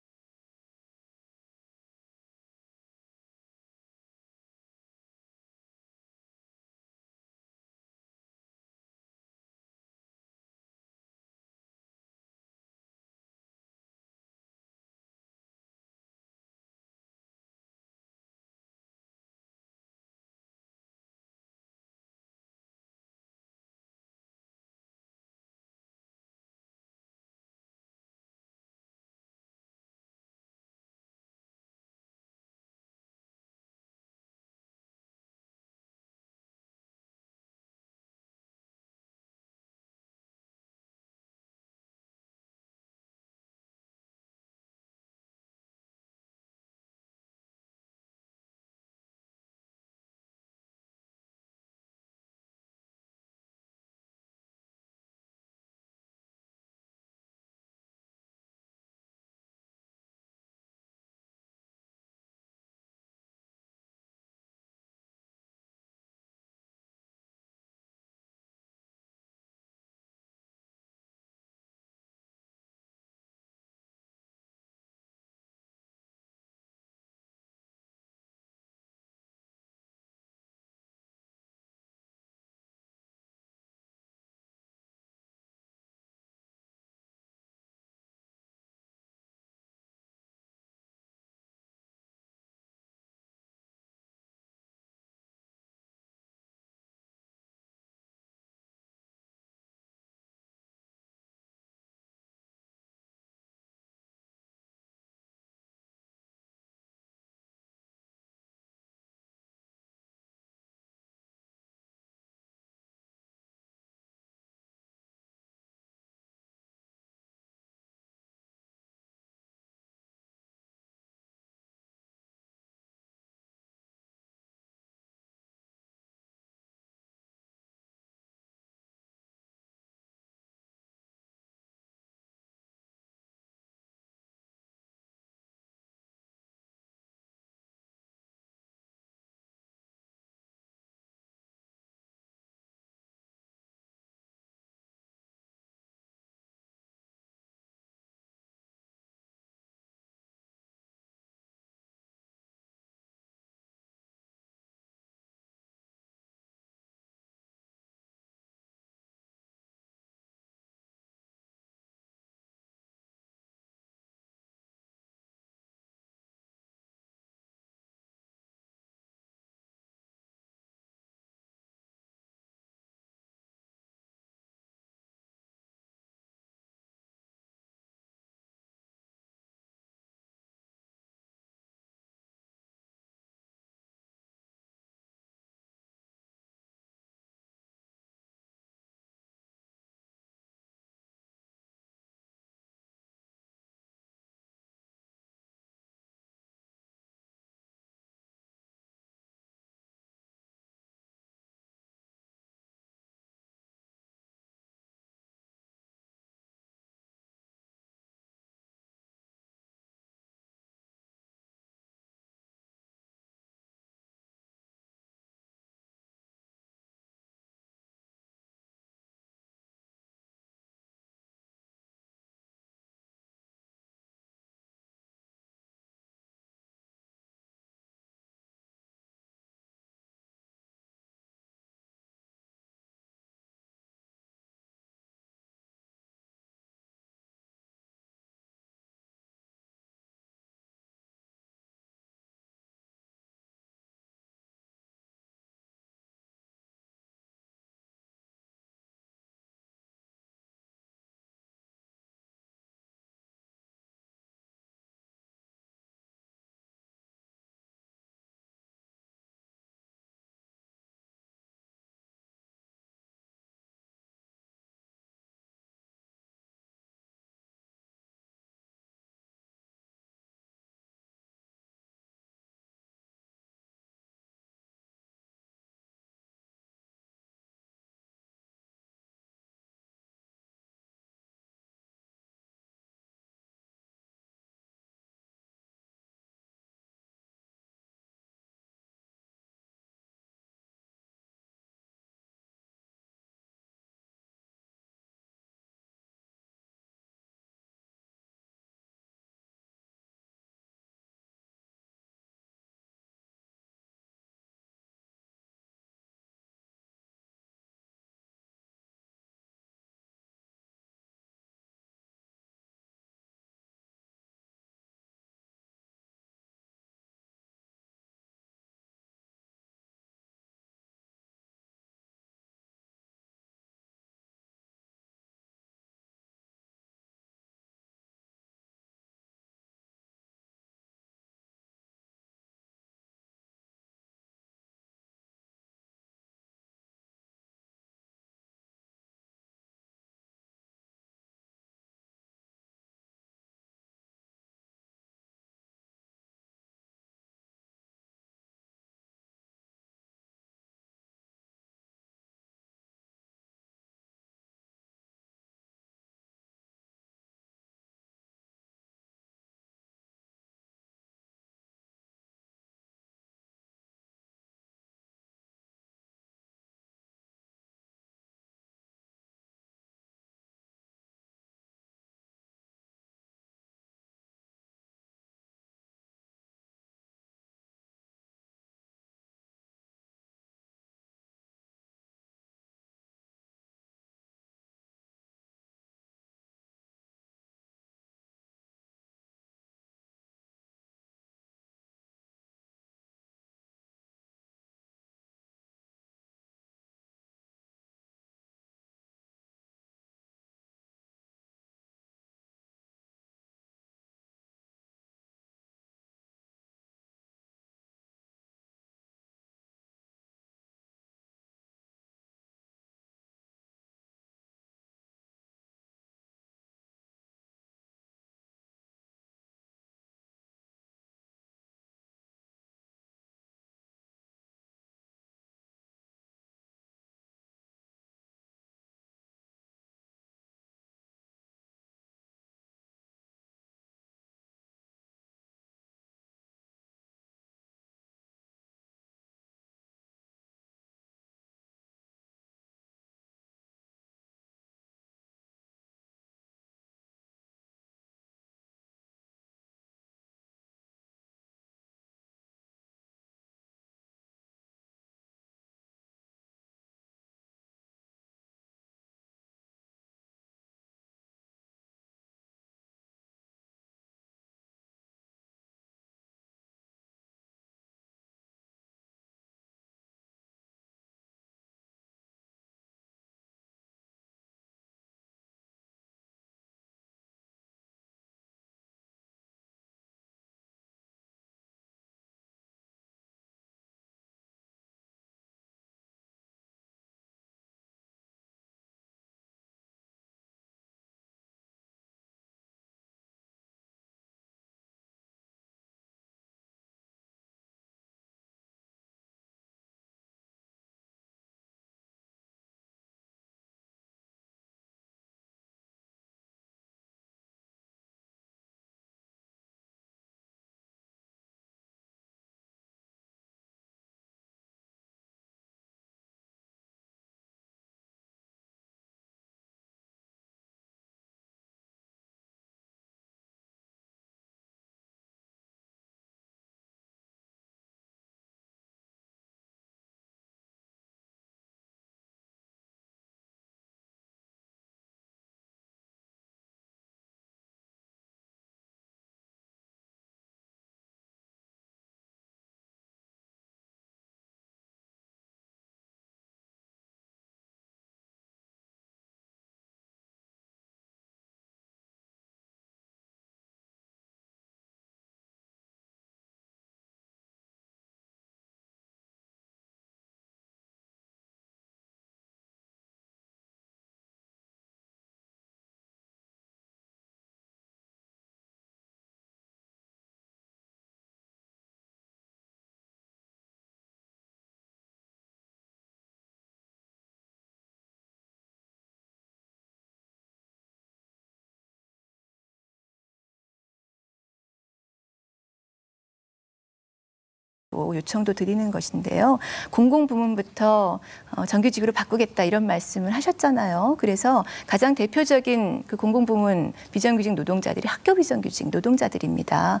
요청도 드리는 것인데요. 공공부문부터 정규직으로 바꾸겠다 이런 말씀을 하셨잖아요. 그래서 가장 대표적인 그 공공부문 비정규직 노동자들이 학교 비정규직 노동자들입니다.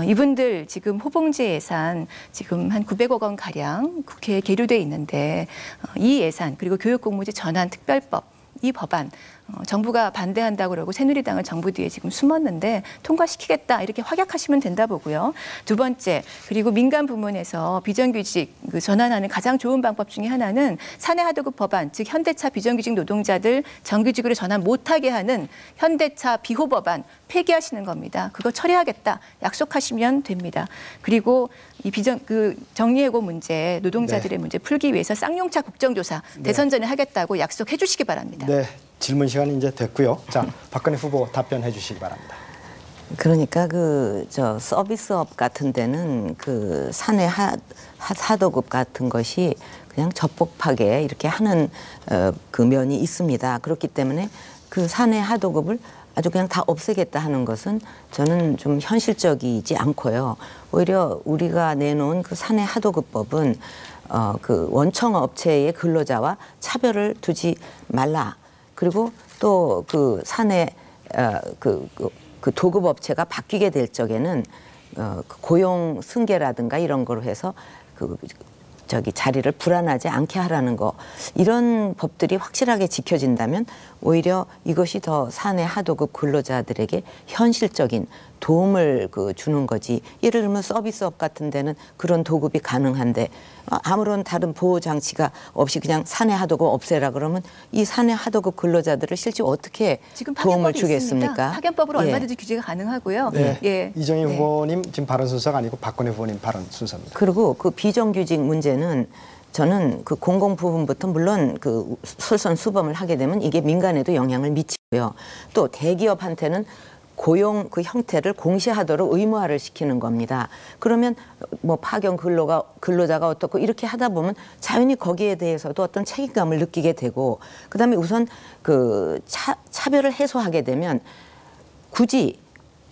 이분들 지금 호봉제 예산 지금 한 900억 원 가량 국회에 계류돼 있는데 이 예산 그리고 교육공무제 전환 특별법 이 법안 정부가 반대한다고 그러고 새누리당은 정부 뒤에 지금 숨었는데 통과시키겠다 이렇게 확약하시면 된다 보고요. 두 번째 그리고 민간 부문에서 비정규직 전환하는 가장 좋은 방법 중에 하나는 사내 하도급 법안 즉 현대차 비정규직 노동자들 정규직으로 전환 못하게 하는 현대차 비호 법안 폐기하시는 겁니다. 그거 처리하겠다 약속하시면 됩니다. 그리고 이 정리해고 문제 노동자들의 문제 풀기 위해서 쌍용차 국정조사 대선 전에 하겠다고 약속해 주시기 바랍니다. 네. 질문 시간이 이제 됐고요. 자, 박근혜 후보 답변해 주시기 바랍니다. 그러니까 서비스업 같은 데는 그 사내 하도급 같은 것이 그냥 적법하게 이렇게 하는 그 면이 있습니다. 그렇기 때문에 그 사내 하도급을 아주 그냥 다 없애겠다 하는 것은 저는 좀 현실적이지 않고요. 오히려 우리가 내놓은 그 사내 하도급법은 그 원청 업체의 근로자와 차별을 두지 말라. 그리고 또 그 사내 그 도급 업체가 바뀌게 될 적에는 고용 승계라든가 이런 거로 해서 자리를 불안하지 않게 하라는 거 이런 법들이 확실하게 지켜진다면 오히려 이것이 더 사내 하도급 근로자들에게 현실적인 도움을 주는 거지. 예를 들면 서비스업 같은 데는 그런 도급이 가능한데 아무런 다른 보호 장치가 없이 그냥 사내 하도급 없애라 그러면 이 사내 하도급 근로자들을 실제 어떻게 지금 도움을 주겠습니까? 있습니다. 파견법으로 얼마든지 규제가 가능하고요. 네. 예. 이정희 후보님 지금 발언 순서가 아니고 박근혜 후보님 발언 순서입니다. 그리고 그 비정규직 문제는 저는 그 공공 부분부터 물론 그 솔선수범을 하게 되면 이게 민간에도 영향을 미치고요. 또 대기업한테는 고용 그 형태를 공시하도록 의무화를 시키는 겁니다. 그러면 뭐 파견 근로자가 어떻고 이렇게 하다 보면 자연히 거기에 대해서도 어떤 책임감을 느끼게 되고 그다음에 우선 그 차별을 해소하게 되면 굳이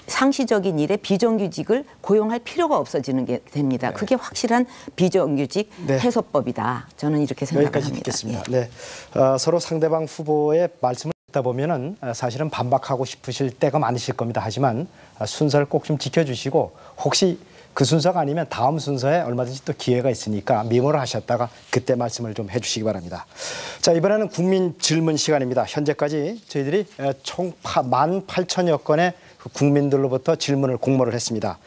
상시적인 일에 비정규직을 고용할 필요가 없어지는 게 됩니다. 네. 그게 확실한 비정규직 해소법이다. 저는 이렇게 생각합니다. 여기까지 듣겠습니다. 네, 서로 상대방 후보의 말씀을 듣다 보면은 사실은 반박하고 싶으실 때가 많으실 겁니다. 하지만 순서를 꼭 좀 지켜주시고 혹시 그 순서가 아니면 다음 순서에 얼마든지 또 기회가 있으니까 메모를 하셨다가 그때 말씀을 좀 해주시기 바랍니다. 자, 이번에는 국민 질문 시간입니다. 현재까지 저희들이 총 18,000여 건의 국민들로부터 질문을 공모를 했습니다.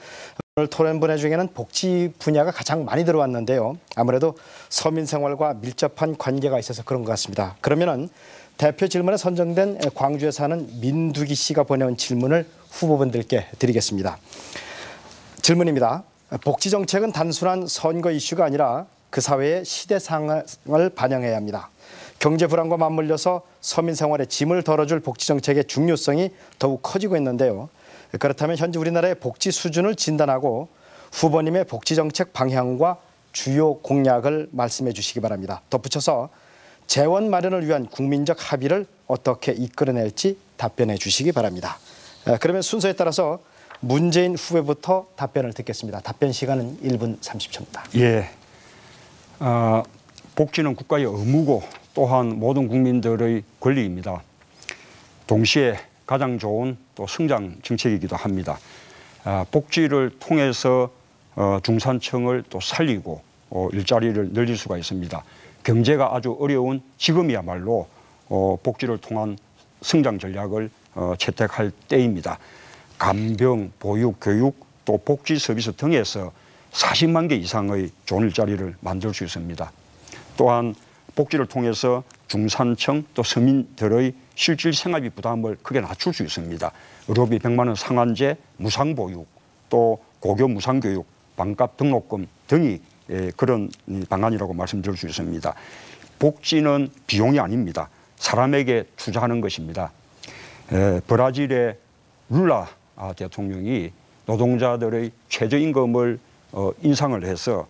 오늘 토론 분야 중에는 복지 분야가 가장 많이 들어왔는데요. 아무래도 서민 생활과 밀접한 관계가 있어서 그런 것 같습니다. 그러면은 대표 질문에 선정된 광주에 사는 민두기 씨가 보내온 질문을 후보분들께 드리겠습니다. 질문입니다. 복지 정책은 단순한 선거 이슈가 아니라 그 사회의 시대상을 반영해야 합니다. 경제 불안과 맞물려서 서민 생활에 짐을 덜어줄 복지 정책의 중요성이 더욱 커지고 있는데요. 그렇다면 현재 우리나라의 복지 수준을 진단하고 후보님의 복지 정책 방향과 주요 공약을 말씀해 주시기 바랍니다. 덧붙여서 재원 마련을 위한 국민적 합의를 어떻게 이끌어낼지 답변해 주시기 바랍니다. 그러면 순서에 따라서 문재인 후보부터 답변을 듣겠습니다. 답변 시간은 1분 30초입니다. 예, 복지는 국가의 의무고 또한 모든 국민들의 권리입니다. 동시에 가장 좋은 또 성장 정책이기도 합니다. 복지를 통해서 중산층을 또 살리고 일자리를 늘릴 수가 있습니다. 경제가 아주 어려운 지금이야말로 복지를 통한 성장 전략을 채택할 때입니다. 간병, 보육, 교육, 또 복지 서비스 등에서 40만 개 이상의 좋은 일자리를 만들 수 있습니다. 또한 복지를 통해서 중산층 또 서민들의 실질 생활비 부담을 크게 낮출 수 있습니다. 의료비 100만 원 상한제, 무상보육, 또 고교 무상교육, 반값 등록금 등이 그런 방안이라고 말씀드릴 수 있습니다. 복지는 비용이 아닙니다. 사람에게 투자하는 것입니다. 브라질의 룰라 대통령이 노동자들의 최저임금을 인상을 해서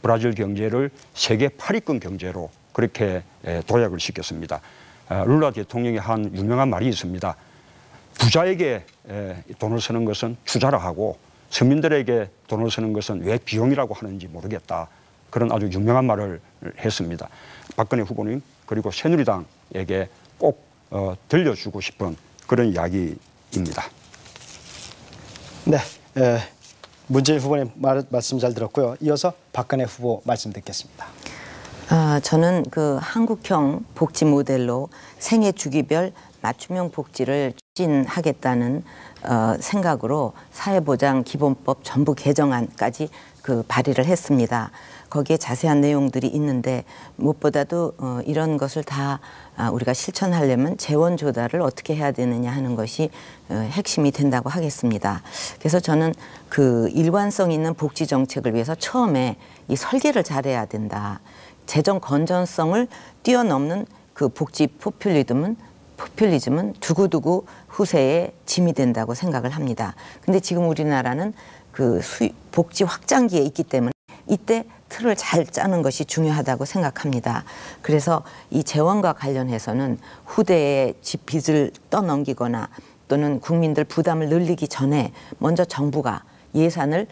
브라질 경제를 세계 8위권 경제로 그렇게 도약을 시켰습니다. 룰라 대통령이 한 유명한 말이 있습니다. 부자에게 돈을 쓰는 것은 투자라 하고 서민들에게 돈을 쓰는 것은 왜 비용이라고 하는지 모르겠다. 그런 아주 유명한 말을 했습니다. 박근혜 후보님 그리고 새누리당에게 꼭 들려주고 싶은 그런 이야기입니다. 네, 문재인 후보님 말씀 잘 들었고요. 이어서 박근혜 후보 말씀 듣겠습니다. 저는 그 한국형 복지 모델로 생애 주기별 맞춤형 복지를 추진하겠다는 생각으로 사회보장기본법 전부 개정안까지 그 발의를 했습니다. 거기에 자세한 내용들이 있는데 무엇보다도 이런 것을 다 우리가 실천하려면 재원 조달을 어떻게 해야 되느냐 하는 것이 핵심이 된다고 하겠습니다. 그래서 저는 그 일관성 있는 복지 정책을 위해서 처음에 이 설계를 잘해야 된다. 재정 건전성을 뛰어넘는 그 복지 포퓰리즘은 두고두고 후세에 짐이 된다고 생각을 합니다. 근데 지금 우리나라는 그 복지 확장기에 있기 때문에 이때 틀을 잘 짜는 것이 중요하다고 생각합니다. 그래서 이 재원과 관련해서는 후대에 빚을 떠넘기거나 또는 국민들 부담을 늘리기 전에 먼저 정부가 예산을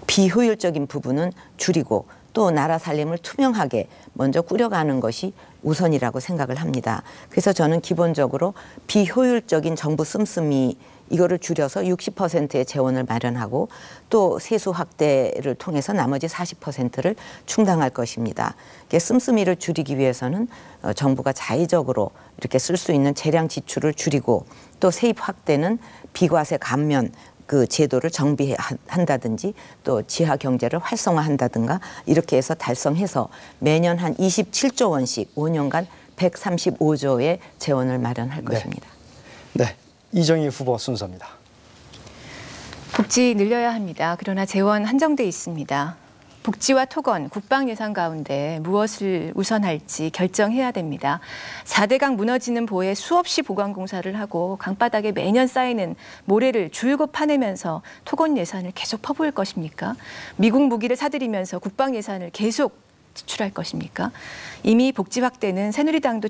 비효율적인 부분은 줄이고 또 나라 살림을 투명하게 먼저 꾸려가는 것이 우선이라고 생각을 합니다. 그래서 저는 기본적으로 비효율적인 정부 씀씀이 이거를 줄여서 60%의 재원을 마련하고 또 세수 확대를 통해서 나머지 40%를 충당할 것입니다. 씀씀이를 줄이기 위해서는 정부가 자의적으로 이렇게 쓸 수 있는 재량 지출을 줄이고 또 세입 확대는 비과세 감면 그 제도를 정비한다든지 또 지하 경제를 활성화한다든가 이렇게 해서 달성해서 매년 한 27조 원씩 5년간 135조의 재원을 마련할 것입니다. 네, 이정희 후보 순서입니다. 복지 늘려야 합니다. 그러나 재원 한정돼 있습니다. 복지와 토건, 국방 예산 가운데 무엇을 우선할지 결정해야 됩니다. 4대강 무너지는 보에 수없이 보강공사를 하고 강바닥에 매년 쌓이는 모래를 줄곧 파내면서 토건 예산을 계속 퍼부을 것입니까? 미국 무기를 사들이면서 국방 예산을 계속 지출할 것입니까? 이미 복지 확대는 새누리당도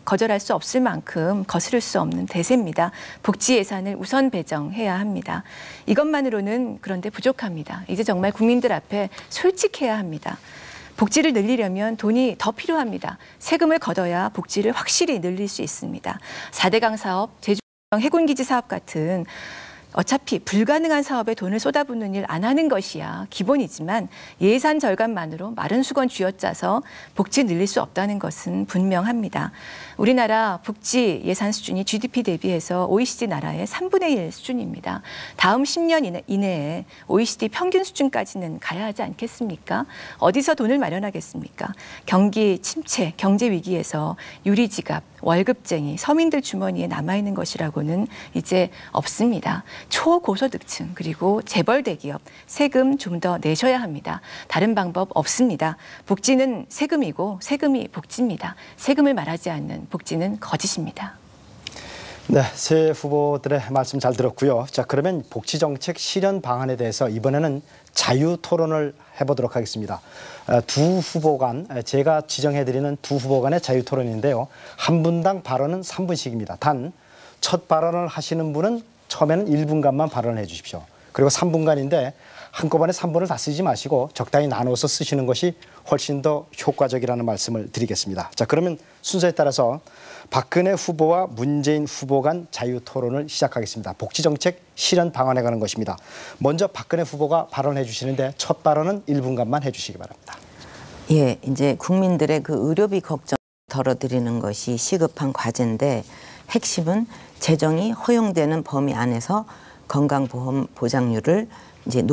거절할 수 없을 만큼 거스를 수 없는 대세입니다. 복지 예산을 우선 배정해야 합니다. 이것만으로는 그런데 부족합니다. 이제 정말 국민들 앞에 솔직해야 합니다. 복지를 늘리려면 돈이 더 필요합니다. 세금을 걷어야 복지를 확실히 늘릴 수 있습니다. 4대강 사업, 제주형 해군기지 사업 같은 어차피 불가능한 사업에 돈을 쏟아붓는 일 안 하는 것이야 기본이지만 예산 절감만으로 마른 수건 쥐어짜서 복지 늘릴 수 없다는 것은 분명합니다. 우리나라 복지 예산 수준이 GDP 대비해서 OECD 나라의 3분의 1 수준입니다. 다음 10년 이내에 OECD 평균 수준까지는 가야 하지 않겠습니까? 어디서 돈을 마련하겠습니까? 경기 침체, 경제 위기에서 유리지갑, 월급쟁이, 서민들 주머니에 남아있는 것이라고는 이제 없습니다. 초고소득층 그리고 재벌 대기업 세금 좀 더 내셔야 합니다. 다른 방법 없습니다. 복지는 세금이고 세금이 복지입니다. 세금을 말하지 않는 복지는 거짓입니다. 네, 세 후보들의 말씀 잘 들었고요. 자, 그러면 복지정책 실현 방안에 대해서 이번에는 자유 토론을 해보도록 하겠습니다. 두 후보 간, 제가 지정해드리는 두 후보 간의 자유 토론인데요. 한 분당 발언은 3분씩입니다. 단, 첫 발언을 하시는 분은 처음에는 1분간만 발언을 해 주십시오. 그리고 3분간인데 한꺼번에 3분을 다 쓰지 마시고 적당히 나눠서 쓰시는 것이 훨씬 더 효과적이라는 말씀을 드리겠습니다. 자, 그러면 순서에 따라서 박근혜 후보와 문재인 후보 간 자유 토론을 시작하겠습니다. 복지정책 실현 방안에 관한 것입니다. 먼저 박근혜 후보가 발언해 주시는데 첫 발언은 1분간만 해 주시기 바랍니다. 예, 이제 국민들의 그 의료비 걱정 덜어드리는 것이 시급한 과제인데 핵심은 재정이 허용되는 범위 안에서 건강보험 보장률을 이제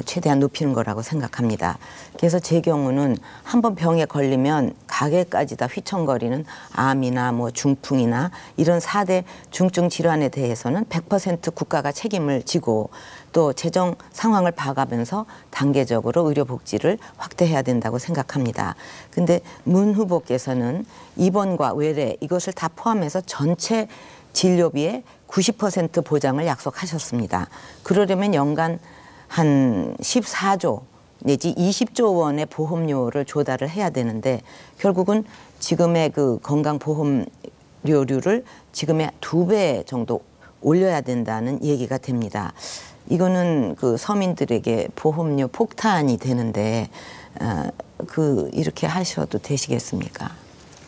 최대한 높이는 거라고 생각합니다. 그래서 제 경우는 한번 병에 걸리면 가게까지 다 휘청거리는 암이나 뭐 중풍이나 이런 4대 중증 질환에 대해서는 100% 국가가 책임을 지고 또 재정 상황을 봐가면서 단계적으로 의료복지를 확대해야 된다고 생각합니다. 근데 문 후보께서는 입원과 외래 이것을 다 포함해서 전체 진료비의 90% 보장을 약속하셨습니다. 그러려면 연간 한 14조 내지 20조 원의 보험료를 조달을 해야 되는데 결국은 지금의 그 건강보험료를 지금의 2배 정도 올려야 된다는 얘기가 됩니다. 이거는 그 서민들에게 보험료 폭탄이 되는데 이렇게 하셔도 되시겠습니까?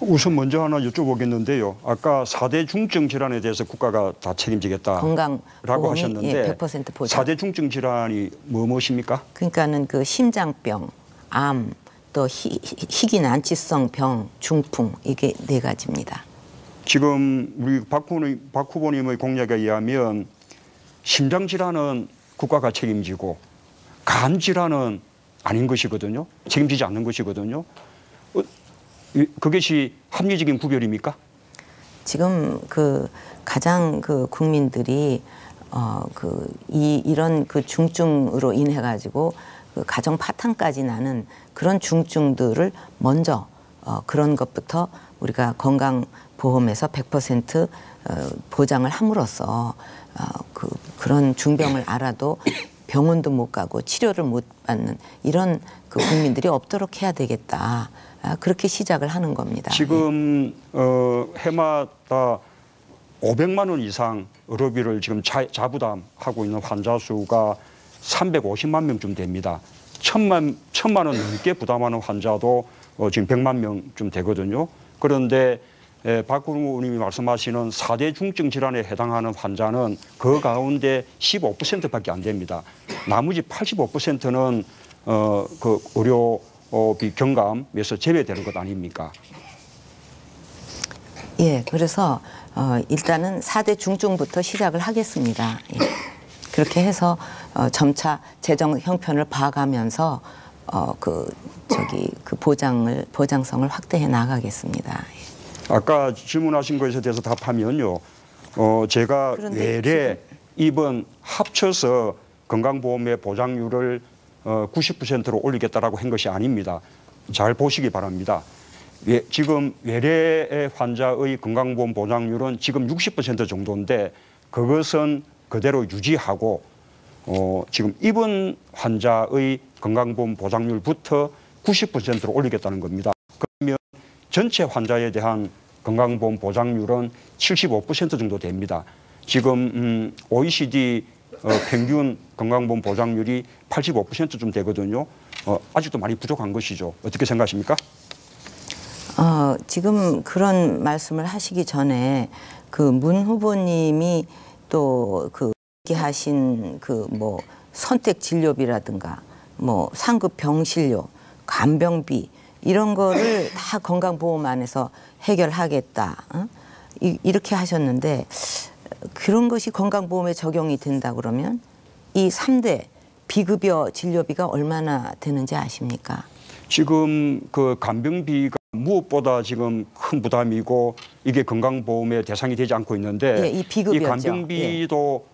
우선 먼저 하나 여쭤보겠는데요. 아까 4대 중증 질환에 대해서 국가가 다 책임지겠다라고 건강보험이 하셨는데 100% 보장. 4대 중증 질환이 무엇입니까? 그러니까는 그 심장병, 암, 또 희귀 난치성 병, 중풍 이게 4가지입니다. 지금 우리 박 후보님의 공약에 의하면 심장 질환은 국가가 책임지고 간 질환은 아닌 것이거든요. 책임지지 않는 것이거든요. 그것이 합리적인 구별입니까? 지금 가장 국민들이 이런 중증으로 인해 가지고 가정 파탄까지 나는 그런 중증들을 먼저 그런 것부터 우리가 건강보험에서 100% 보장을 함으로써 그런 중병을 알아도 병원도 못 가고 치료를 못 받는 이런 국민들이 없도록 해야 되겠다. 그렇게 시작을 하는 겁니다. 지금 해마다 500만 원 이상 의료비를 지금 자부담하고 있는 환자 수가 350만 명쯤 됩니다. 1,000만 원 넘게 부담하는 환자도 지금 100만 명쯤 되거든요. 그런데 박 후보님이 말씀하시는 4대 중증 질환에 해당하는 환자는 그 가운데 15%밖에 안 됩니다. 나머지 85%는 그 의료비 경감에서 제외되는 것 아닙니까? 예, 그래서 일단은 4대 중증부터 시작을 하겠습니다. 예. 그렇게 해서 점차 재정 형편을 봐가면서 보장성을 확대해 나가겠습니다. 아까 질문하신 것에 대해서 답하면요. 제가 외래, 입원 합쳐서 건강보험의 보장률을 90%로 올리겠다라고 한 것이 아닙니다. 잘 보시기 바랍니다. 지금 외래 환자의 건강보험 보장률은 지금 60% 정도인데 그것은 그대로 유지하고 지금 입원 환자의 건강보험 보장률부터 90%로 올리겠다는 겁니다. 그러면 전체 환자에 대한 건강보험 보장률은 75% 정도 됩니다. 지금 OECD 평균 건강보험 보장률이 85%쯤 되거든요. 아직도 많이 부족한 것이죠. 어떻게 생각하십니까? 지금 그런 말씀을 하시기 전에 문 후보님이 또 얘기하신 선택 진료비라든가 상급 병실료, 간병비 이런 거를 다 건강보험 안에서 해결하겠다. 이렇게 하셨는데 그런 것이 건강보험에 적용이 된다 그러면 이 3대 비급여 진료비가 얼마나 되는지 아십니까? 지금 그 간병비가 무엇보다 지금 큰 부담이고 이게 건강보험의 대상이 되지 않고 있는데 이 비급여죠. 이 간병비도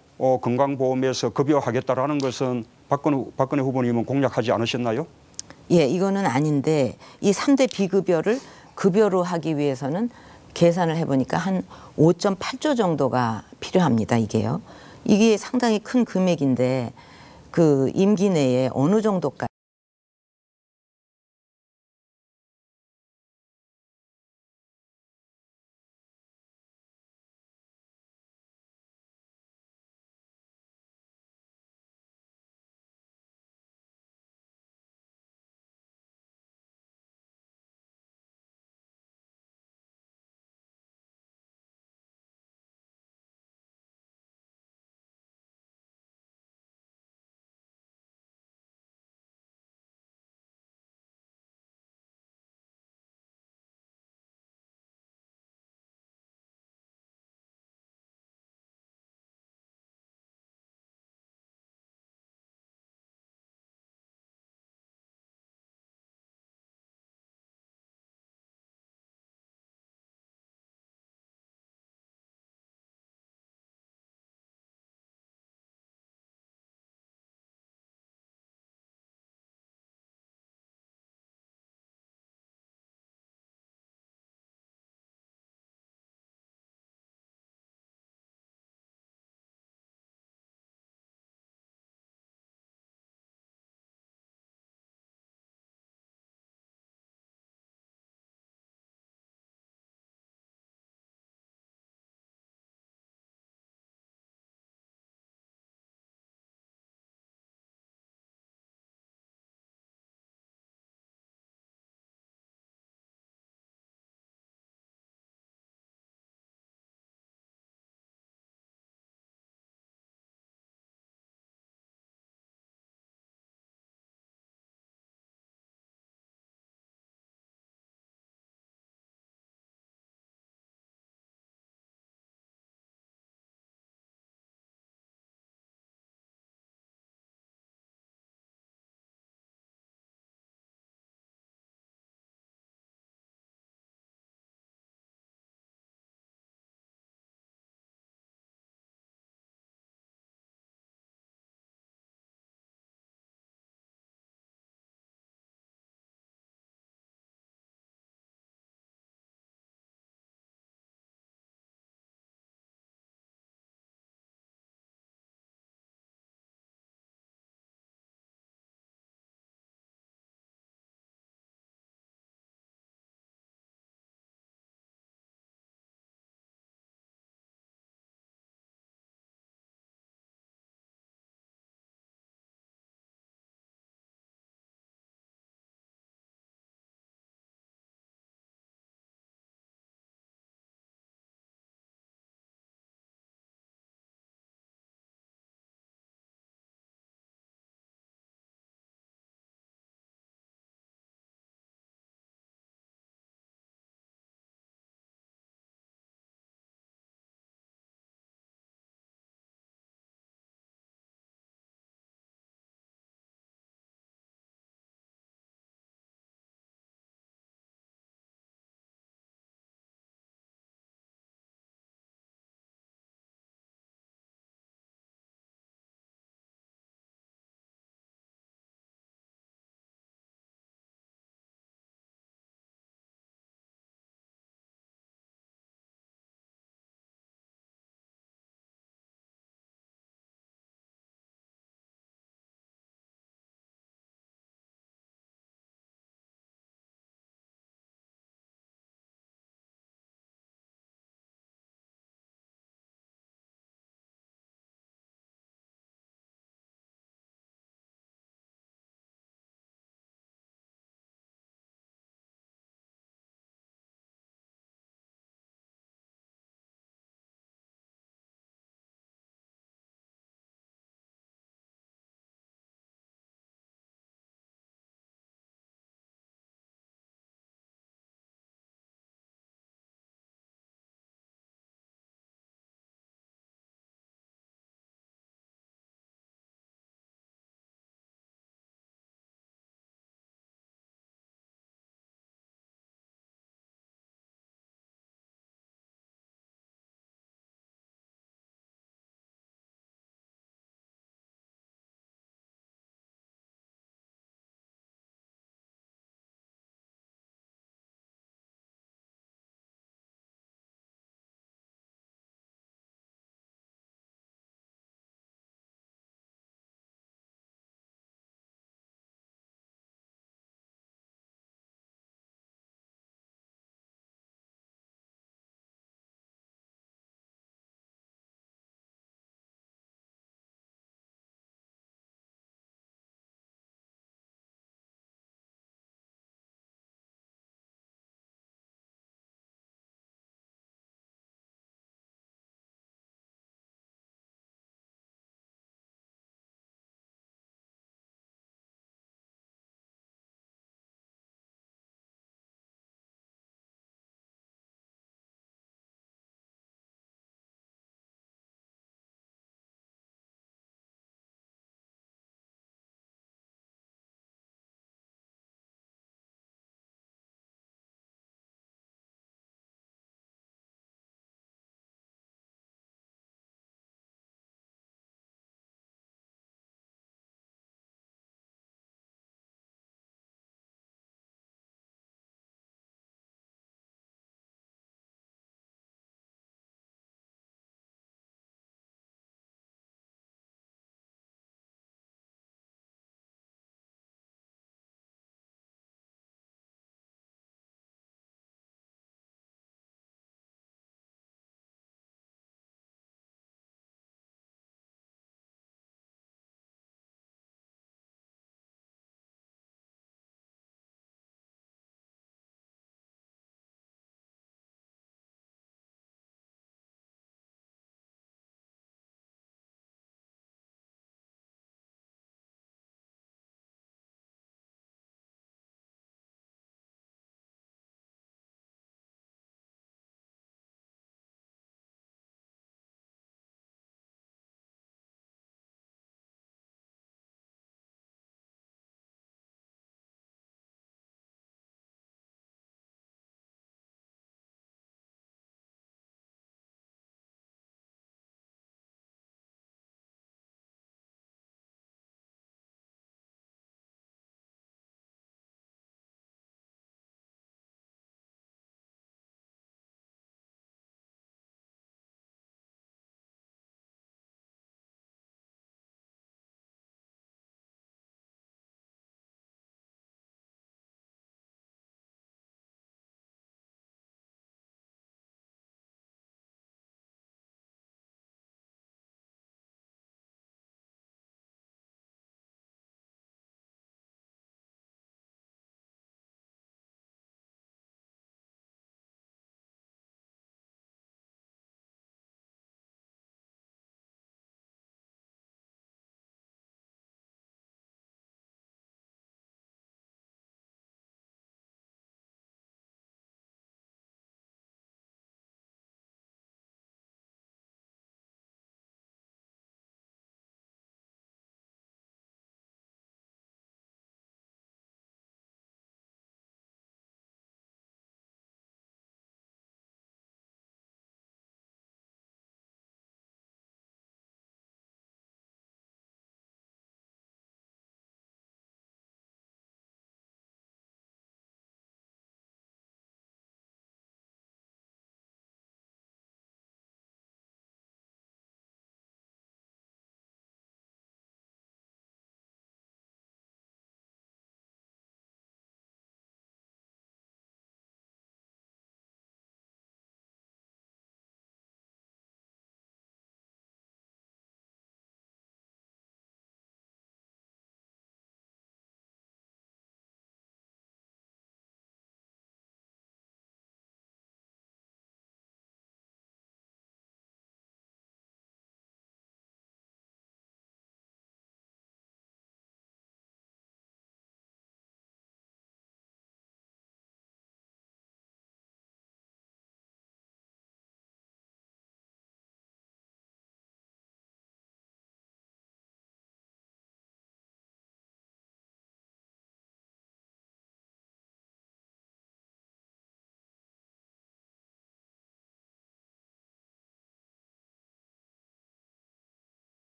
건강보험에서 급여하겠다라는 것은 박근혜 후보님은 공약하지 않으셨나요? 예, 이거는 아닌데 이 3대 비급여를 급여로 하기 위해서는 계산을 해보니까 한 5.8조 정도가 필요합니다. 이게 상당히 큰 금액인데 임기 내에 어느 정도까지